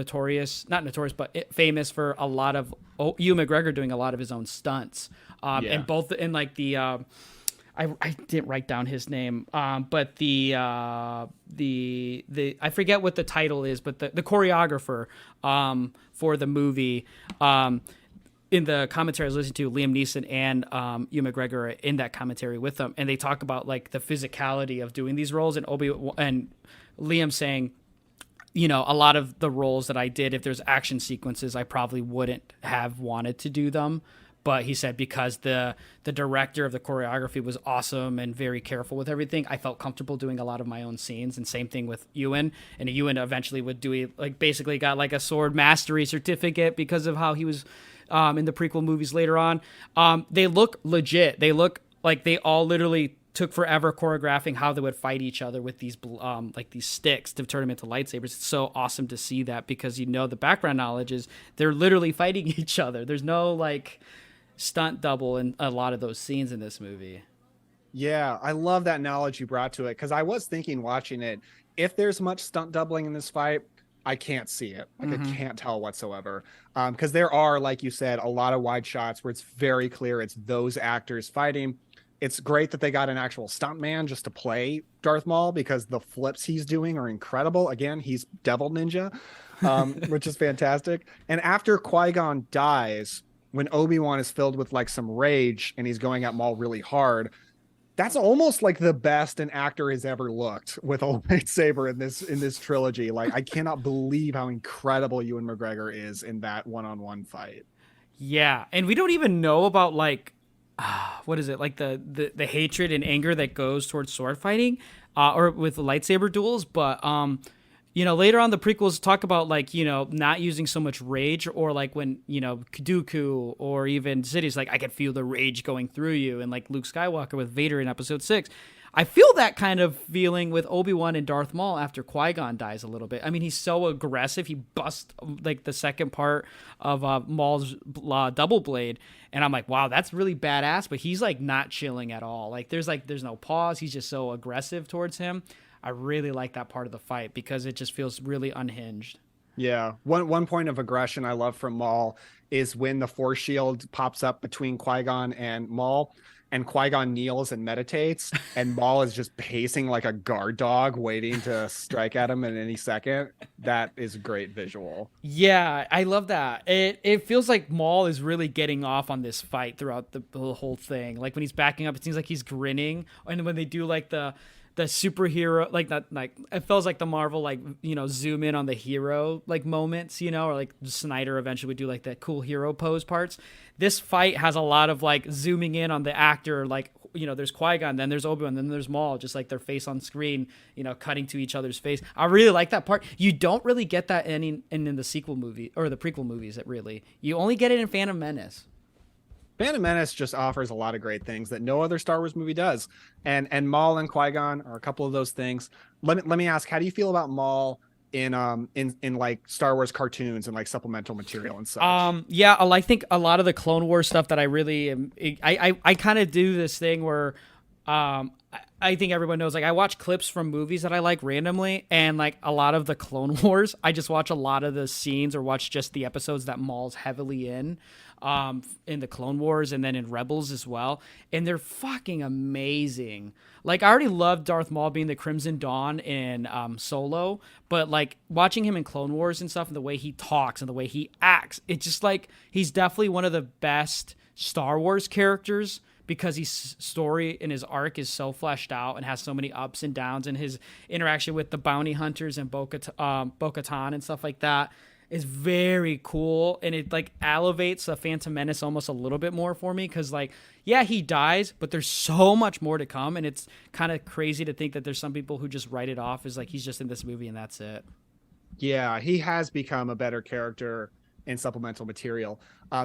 [SPEAKER 6] famous for a lot of Ewan McGregor doing a lot of his own stunts, and both in like the I didn't write down his name, but the I forget what the title is, but the choreographer for the movie. In the commentary I was listening to, Liam Neeson and Ewan McGregor are in that commentary with them, and they talk about like the physicality of doing these roles, and Liam saying, you know, a lot of the roles that I did, if there's action sequences, I probably wouldn't have wanted to do them. But he said because the director of the choreography was awesome and very careful with everything, I felt comfortable doing a lot of my own scenes. And same thing with Ewan. And Ewan eventually would do like basically got like a sword mastery certificate because of how he was in the prequel movies later on. They look legit. They look like they all literally took forever choreographing how they would fight each other with these like these sticks to turn them into lightsabers. It's so awesome to see that, because the background knowledge is they're literally fighting each other. There's no like stunt double in a lot of those scenes in this movie.
[SPEAKER 7] Yeah, I love that knowledge you brought to it, because I was thinking watching it, if there's much stunt doubling in this fight, I can't see it. Like I can't tell whatsoever. Because there are, like you said, a lot of wide shots where it's very clear it's those actors fighting. It's great that they got an actual stuntman just to play Darth Maul, because the flips he's doing are incredible. Again, he's Devil Ninja, which is fantastic. And after Qui-Gon dies, when Obi-Wan is filled with like some rage and he's going at Maul really hard, that's almost like the best an actor has ever looked with a lightsaber in this trilogy. Like, I cannot believe how incredible Ewan McGregor is in that one-on-one fight.
[SPEAKER 6] Yeah, and we don't even know about like what is it, like the hatred and anger that goes towards sword fighting or with lightsaber duels, but later on the prequels talk about like, not using so much rage, or like when, Dooku or even Sidious, like, I could feel the rage going through you, and like Luke Skywalker with Vader in episode 6. I feel that kind of feeling with Obi-Wan and Darth Maul after Qui-Gon dies a little bit. I mean, he's so aggressive. He busts like the second part of Maul's double blade, and I'm like, wow, that's really badass, but he's like not chilling at all. Like there's no pause. He's just so aggressive towards him. I really like that part of the fight because it just feels really unhinged.
[SPEAKER 7] Yeah. One point of aggression I love from Maul is when the force shield pops up between Qui-Gon and Maul, and Qui-Gon kneels and meditates, and Maul is just pacing like a guard dog waiting to strike at him at any second. That is a great visual.
[SPEAKER 6] Yeah, I love that. It feels like Maul is really getting off on this fight throughout the whole thing. Like when he's backing up, it seems like he's grinning. And when they do like the superhero, like that, like it feels like the Marvel, like, zoom in on the hero like moments, or like Snyder eventually would do like that cool hero pose parts. This fight has a lot of like zooming in on the actor, like, there's Qui-Gon, then there's Obi-Wan, then there's Maul, just like their face on screen, cutting to each other's face. I really like that part. You don't really get that in the sequel movie or the prequel movies. You only get it in Phantom Menace.
[SPEAKER 7] Phantom Menace just offers a lot of great things that no other Star Wars movie does. And Maul and Qui-Gon are a couple of those things. Let me ask, how do you feel about Maul in like Star Wars cartoons and like supplemental material and such?
[SPEAKER 6] Yeah, I think a lot of the Clone Wars stuff that I really am, I kind of do this thing where I think everyone knows, like, I watch clips from movies that I like randomly, and like a lot of the Clone Wars, I just watch a lot of the scenes or watch just the episodes that Maul's heavily in the Clone Wars and then in Rebels as well, and they're fucking amazing. Like, I already loved Darth Maul being the Crimson Dawn in Solo, but like watching him in Clone Wars and stuff, and the way he talks and the way he acts, it's just like he's definitely one of the best Star Wars characters, because his story and his arc is so fleshed out and has so many ups and downs, and his interaction with the bounty hunters and Bo-Katan and stuff like that is very cool, and it like elevates the Phantom Menace almost a little bit more for me, because like, yeah, he dies, but there's so much more to come, and it's kind of crazy to think that there's some people who just write it off as like he's just in this movie and that's it.
[SPEAKER 7] Yeah, he has become a better character in supplemental material.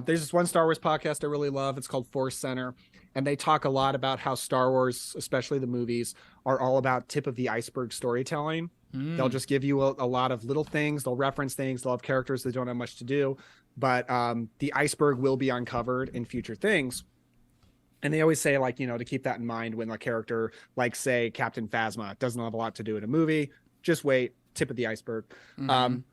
[SPEAKER 7] There's this one Star Wars podcast I really love. It's called Force Center, and they talk a lot about how Star Wars, especially the movies, are all about tip of the iceberg storytelling. They'll just give you a lot of little things. They'll reference things. They'll have characters that don't have much to do, but the iceberg will be uncovered in future things. And they always say, like, to keep that in mind when a character, like, say, Captain Phasma, doesn't have a lot to do in a movie. Just wait, tip of the iceberg. And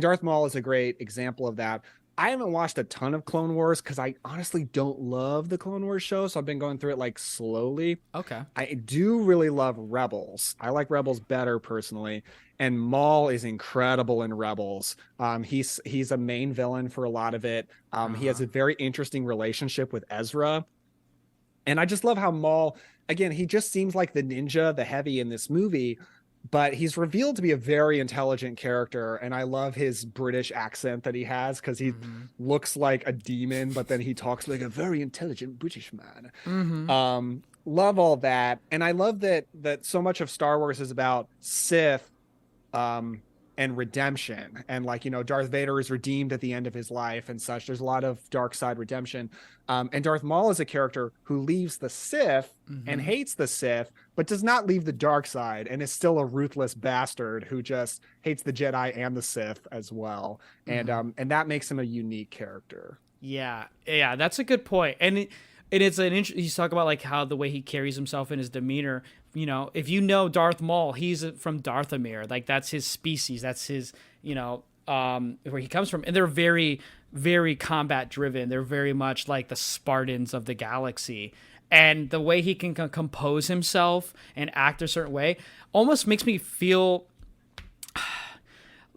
[SPEAKER 7] Darth Maul is a great example of that. I haven't watched a ton of Clone Wars because I honestly don't love the Clone Wars show, so I've been going through it like slowly.
[SPEAKER 6] Okay.
[SPEAKER 7] I do really love Rebels. I like Rebels better personally, and Maul is incredible in Rebels. He's a main villain for a lot of it. He has a very interesting relationship with Ezra, and I just love how Maul, again, he just seems like the ninja, the heavy in this movie, but he's revealed to be a very intelligent character, and I love his British accent that he has, because he looks like a demon, but then he talks like a very intelligent British man. Love all that, and I love that so much of Star Wars is about Sith and redemption, and like, Darth Vader is redeemed at the end of his life and such. There's a lot of dark side redemption, and Darth Maul is a character who leaves the Sith and hates the Sith, but does not leave the dark side, and is still a ruthless bastard who just hates the Jedi and the Sith as well, and that makes him a unique character.
[SPEAKER 6] Yeah, that's a good point. And it's an you talk about like how the way he carries himself and his demeanor. If Darth Maul, he's from Darthamir. Like that's his species. That's his, where he comes from. And they're very, very combat driven. They're very much like the Spartans of the galaxy. And the way he can compose himself and act a certain way almost makes me feel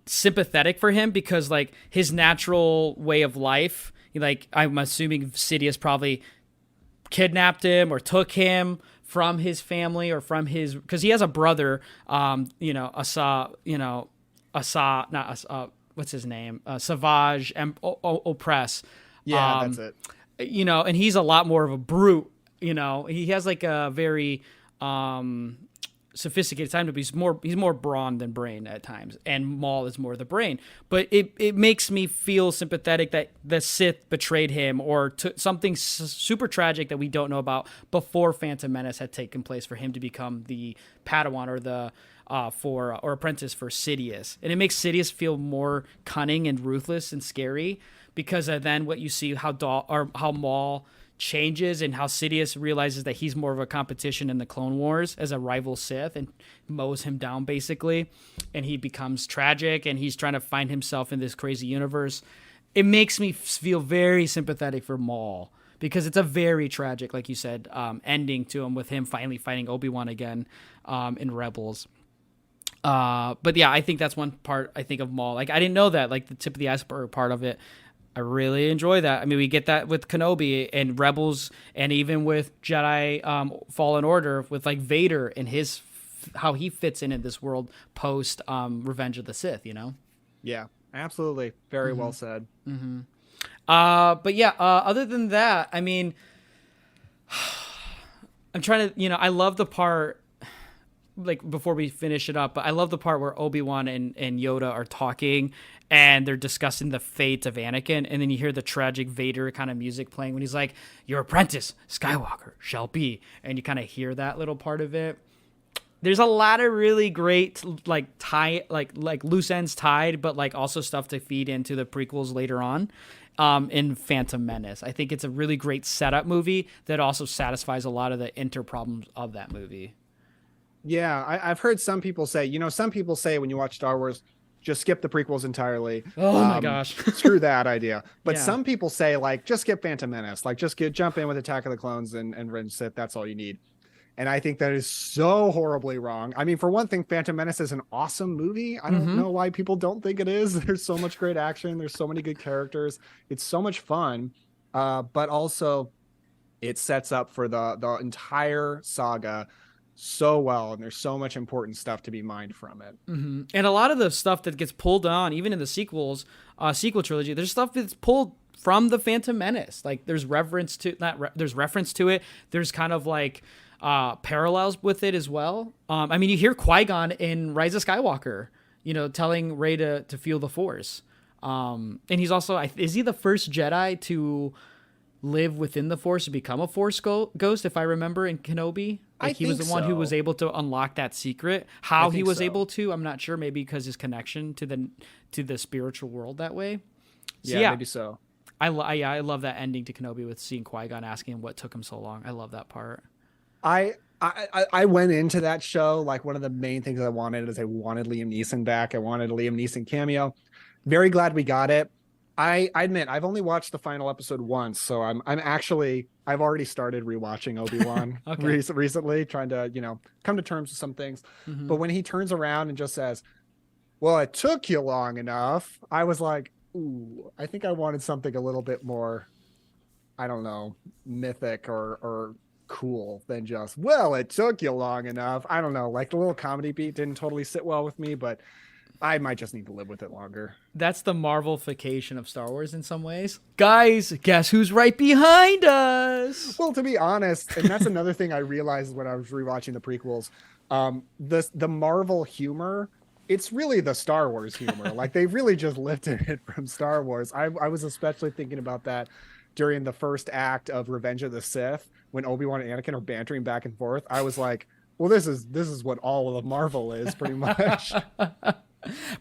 [SPEAKER 6] sympathetic for him, because like his natural way of life, like I'm assuming Sidious probably kidnapped him or took him from his family or from his, because he has a brother, what's his name? Savage and Opress.
[SPEAKER 7] Yeah, that's it.
[SPEAKER 6] And he's a lot more of a brute. He has like a very sophisticated time, but he's more brawn than brain at times, and Maul is more the brain. But it makes me feel sympathetic that the Sith betrayed him, or something super tragic that we don't know about before Phantom Menace had taken place, for him to become the Padawan or the or apprentice for Sidious. And it makes Sidious feel more cunning and ruthless and scary, because then what you see how Maul changes, and how Sidious realizes that he's more of a competition in the Clone Wars as a rival Sith, and mows him down basically, and he becomes tragic, and he's trying to find himself in this crazy universe. It makes me feel very sympathetic for Maul, because it's a very tragic, like you said, ending to him, with him finally fighting Obi-Wan again in Rebels. But yeah, I think that's one part I think of Maul. Like I didn't know that, like the tip of the iceberg part of it. I really enjoy that. I mean, we get that with Kenobi and Rebels, and even with Jedi Fallen Order, with like Vader and his how he fits in this world post Revenge of the Sith.
[SPEAKER 7] Yeah, absolutely. Very well said.
[SPEAKER 6] But yeah, other than that, I mean, I'm trying to, I love the part, like before we finish it up, but I love the part where Obi-Wan and Yoda are talking, and they're discussing the fate of Anakin, and then you hear the tragic Vader kind of music playing when he's like, "Your apprentice, Skywalker, shall be," and you kind of hear that little part of it. There's a lot of really great like loose ends tied, but like also stuff to feed into the prequels later on in Phantom Menace. I think it's a really great setup movie that also satisfies a lot of the inter problems of that movie.
[SPEAKER 7] Yeah, I've heard some people say, when you watch Star Wars, just skip the prequels entirely.
[SPEAKER 6] Oh my gosh.
[SPEAKER 7] Screw that idea. But
[SPEAKER 6] Yeah.
[SPEAKER 7] some people say, like, just skip Phantom Menace. Like, just jump in with Attack of the Clones and Revenge of the Sith. That's all you need. And I think that is so horribly wrong. I mean, for one thing, Phantom Menace is an awesome movie. I don't know why people don't think it is. There's so much great action. There's so many good characters. It's so much fun. But also, it sets up for the entire saga so well, and there's so much important stuff to be mined from it.
[SPEAKER 6] And a lot of the stuff that gets pulled on, even in the sequel trilogy, there's stuff that's pulled from the Phantom Menace. Like there's reference to it. There's kind of like parallels with it as well. I mean, you hear Qui-Gon in Rise of Skywalker, telling Rey to feel the Force. And he's also, is he the first Jedi to live within the Force, to become a Force ghost, if I remember, in Kenobi? Like he was the one who was able to unlock that secret. How he was able to, I'm not sure. Maybe because his connection to the spiritual world that way. So,
[SPEAKER 7] yeah, maybe so.
[SPEAKER 6] I love that ending to Kenobi with seeing Qui-Gon asking him what took him so long. I love that part.
[SPEAKER 7] I went into that show, like one of the main things I wanted is I wanted Liam Neeson back. I wanted a Liam Neeson cameo. Very glad we got it. I admit I've only watched the final episode once, so I've already started rewatching Obi-Wan recently, trying to come to terms with some things. But when he turns around and just says, "Well, it took you long enough," I was like, "Ooh, I think I wanted something a little bit more, I don't know, mythic or cool than just, well, it took you long enough." I don't know, like the little comedy beat didn't totally sit well with me, but I might just need to live with it longer.
[SPEAKER 6] That's the Marvelification of Star Wars in some ways. Guys, guess who's right behind us?
[SPEAKER 7] Well, to be honest, and that's another thing I realized when I was rewatching the prequels, the Marvel humor it's really the Star Wars humor. Like they really just lifted it from Star Wars. I was especially thinking about that during the first act of Revenge of the Sith when Obi-Wan and Anakin are bantering back and forth. I was like, well, this is what all of Marvel is pretty much.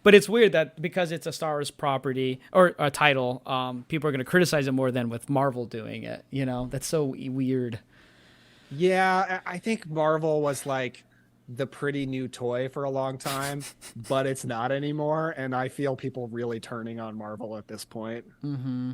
[SPEAKER 6] But it's weird that because it's a Star Wars property or a title, people are going to criticize it more than with Marvel doing it. You know, that's so weird.
[SPEAKER 7] Yeah, I think Marvel was like the pretty new toy for a long time, but it's not anymore. And I feel people really turning on Marvel at this point.
[SPEAKER 6] Mm-hmm.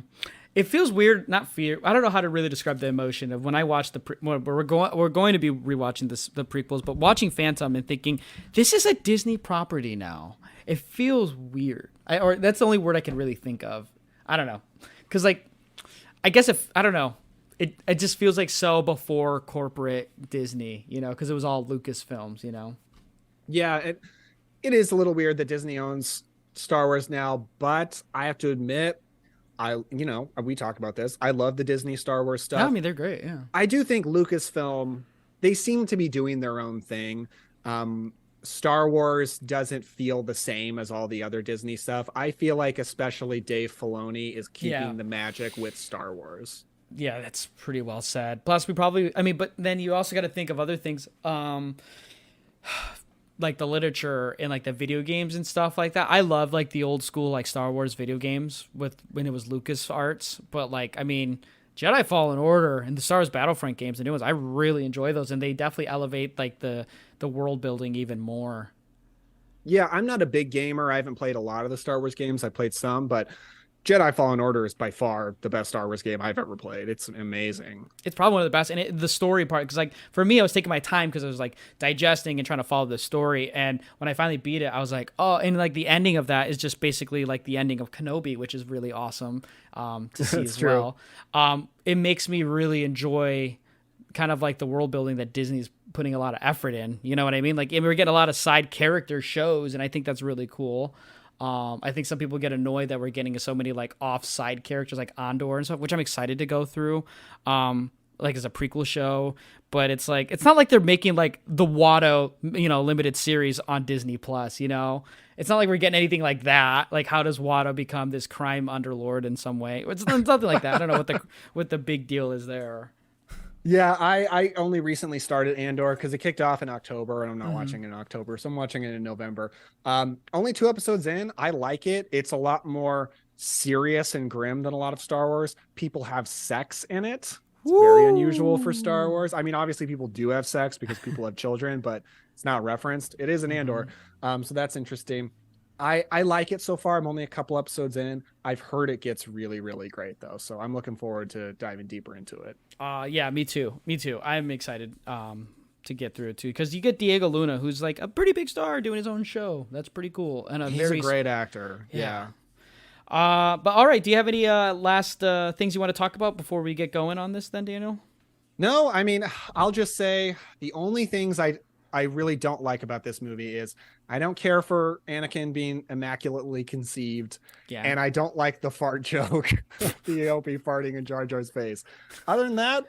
[SPEAKER 6] It feels weird, not fear. I don't know how to really describe the emotion of when I watch we're going to be rewatching the prequels, but watching Phantom and thinking this is a Disney property now. It feels weird. Or that's the only word I can really think of. I don't know, because like, I guess I don't know. It just feels like so before corporate Disney, you know, because it was all Lucasfilms, you know.
[SPEAKER 7] Yeah, it is a little weird that Disney owns Star Wars now, but I have to admit, we talk about this. I love the Disney Star Wars stuff.
[SPEAKER 6] Yeah, I mean, they're great. Yeah,
[SPEAKER 7] I do think Lucasfilm, they seem to be doing their own thing. Star Wars doesn't feel the same as all the other Disney stuff. I feel like especially Dave Filoni is keeping the magic with Star Wars.
[SPEAKER 6] Yeah, that's pretty well said. Plus, but then you also got to think of other things, like the literature and like the video games and stuff like that. I love like the old school like Star Wars video games when it was LucasArts, but like I mean, Jedi Fallen Order and the Star Wars Battlefront games, the new ones, I really enjoy those, and they definitely elevate like the world building even more.
[SPEAKER 7] Yeah, I'm not a big gamer. I haven't played a lot of the Star Wars games. I played some, but Jedi Fallen Order is by far the best Star Wars game I've ever played. It's amazing.
[SPEAKER 6] It's probably one of the best. And the story part, because like for me, I was taking my time because I was like digesting and trying to follow the story. And when I finally beat it, I was like, oh, and like the ending of that is just basically like the ending of Kenobi, which is really awesome to see as
[SPEAKER 7] true.
[SPEAKER 6] well. It makes me really enjoy kind of like the world building that Disney's putting a lot of effort in. You know what I mean? Like we're getting a lot of side character shows, and I think that's really cool. I think some people get annoyed that we're getting so many like off-side characters like Andor and stuff, which I'm excited to go through, like as a prequel show. But it's like it's not like they're making like the Watto, limited series on Disney Plus. You know, it's not like we're getting anything like that. Like how does Watto become this crime underlord in some way? It's something like that. I don't know what the big deal is there.
[SPEAKER 7] Yeah, I only recently started Andor because it kicked off in October, and I'm not watching it in October, so I'm watching it in November. Only 2 episodes in. I like it. It's a lot more serious and grim than a lot of Star Wars. People have sex in it. It's very unusual for Star Wars. I mean, obviously people do have sex because people have children, but it's not referenced. It is an Andor, so that's interesting. I like it so far. I'm only a couple episodes in. I've heard it gets really, really great though. So I'm looking forward to diving deeper into it.
[SPEAKER 6] Yeah, me too. I'm excited to get through it too, because you get Diego Luna, who's like a pretty big star doing his own show. That's pretty cool. And
[SPEAKER 7] he's a great actor. Yeah.
[SPEAKER 6] But all right, do you have any last things you want to talk about before we get going on this then, Daniel?
[SPEAKER 7] No, I mean, I'll just say the only things I really don't like about this movie is I don't care for Anakin being immaculately conceived. Yeah. And I don't like the fart joke, the Opie farting in Jar Jar's face. Other than that,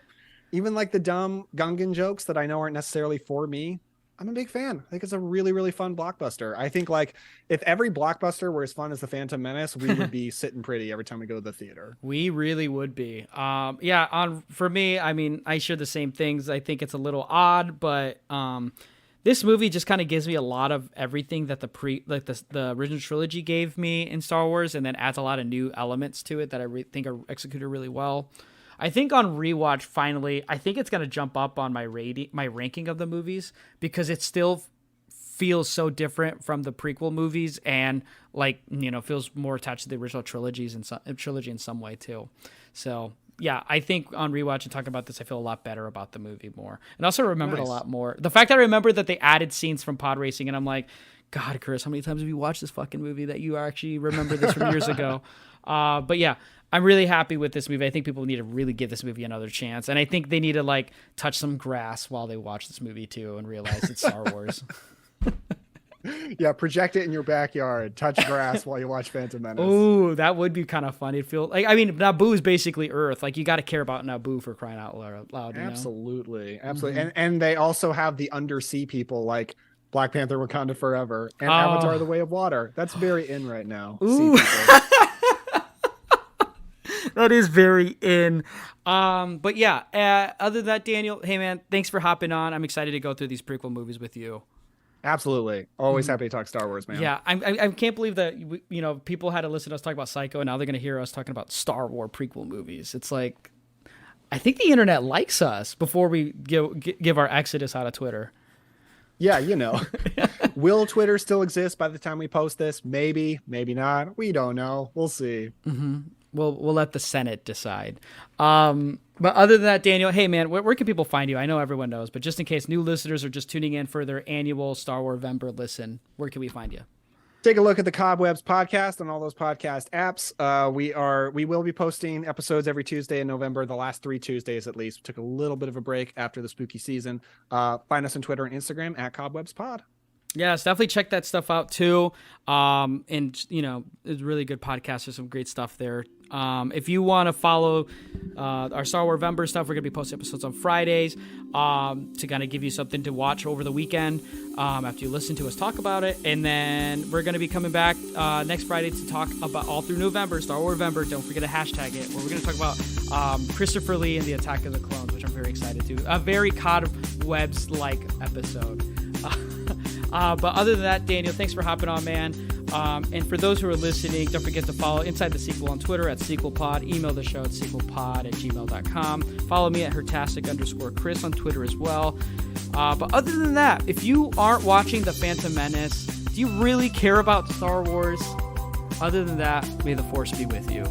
[SPEAKER 7] even like the dumb Gungan jokes that I know aren't necessarily for me, I'm a big fan. I think it's a really, really fun blockbuster. I think like if every blockbuster were as fun as the Phantom Menace, we would be sitting pretty every time we go to the theater.
[SPEAKER 6] We really would be. For me, I mean, I share the same things. I think it's a little odd, but this movie just kind of gives me a lot of everything that the original trilogy gave me in Star Wars, and then adds a lot of new elements to it that I think are executed really well. I think on rewatch, finally, I think it's going to jump up on my ranking of the movies, because it still feels so different from the prequel movies, and feels more attached to the original trilogy in some way too. So yeah, I think on rewatch and talking about this, I feel a lot better about the movie more, and also remembered a lot more. The fact that I remember that they added scenes from pod racing, and I'm like, God, Chris, how many times have you watched this fucking movie that you actually remember this from years ago? But yeah, I'm really happy with this movie. I think people need to really give this movie another chance, and I think they need to touch some grass while they watch this movie too, and realize it's Star Wars.
[SPEAKER 7] Yeah, project it in your backyard, touch grass while you watch Phantom Menace.
[SPEAKER 6] Ooh, that would be kind of fun. It'd feel like, I mean, Naboo is basically Earth. Like, you got to care about Naboo for crying out loud.
[SPEAKER 7] Absolutely. And they also have the undersea people Black Panther: Wakanda Forever, and Avatar: The Way of Water. That's very in right now.
[SPEAKER 6] Ooh. That is very in. But yeah, other than that, Daniel, hey man, thanks for hopping on. I'm excited to go through these prequel movies with you.
[SPEAKER 7] Absolutely. Always happy to talk Star Wars, man.
[SPEAKER 6] Yeah, I can't believe that people had to listen to us talk about Psycho, and now they're going to hear us talking about Star Wars prequel movies. It's like, I think the internet likes us before we give our exodus out of Twitter.
[SPEAKER 7] Yeah, will Twitter still exist by the time we post this? Maybe, maybe not. We don't know. We'll see.
[SPEAKER 6] Mm-hmm. We'll let the Senate decide. But other than that, Daniel, hey man, where can people find you? I know everyone knows, but just in case new listeners are just tuning in for their annual StarWarVember listen, where can we find you?
[SPEAKER 7] Take a look at the Cobwebs podcast on all those podcast apps. We will be posting episodes every Tuesday in November, the last 3 Tuesdays at least. We took a little bit of a break after the spooky season. Find us on Twitter and Instagram at CobwebsPod.
[SPEAKER 6] Yes, definitely check that stuff out too. And it's a really good podcast. There's some great stuff there. If you want to follow our StarWarVember stuff, we're going to be posting episodes on Fridays to kind of give you something to watch over the weekend after you listen to us talk about it. And then we're going to be coming back next Friday to talk about all through November, StarWarVember. Don't forget to hashtag it, where we're going to talk about Christopher Lee and the Attack of the Clones, which I'm very excited to. A very Cobwebs-like episode. But other than that, Daniel, thanks for hopping on, man. And for those who are listening, don't forget to follow Inside the Sequel on Twitter at SequelPod. Email the show at sequelpod@gmail.com. Follow me at Hertastic_Chris on Twitter as well. But other than that, if you aren't watching The Phantom Menace, do you really care about Star Wars? Other than that, may the Force be with you.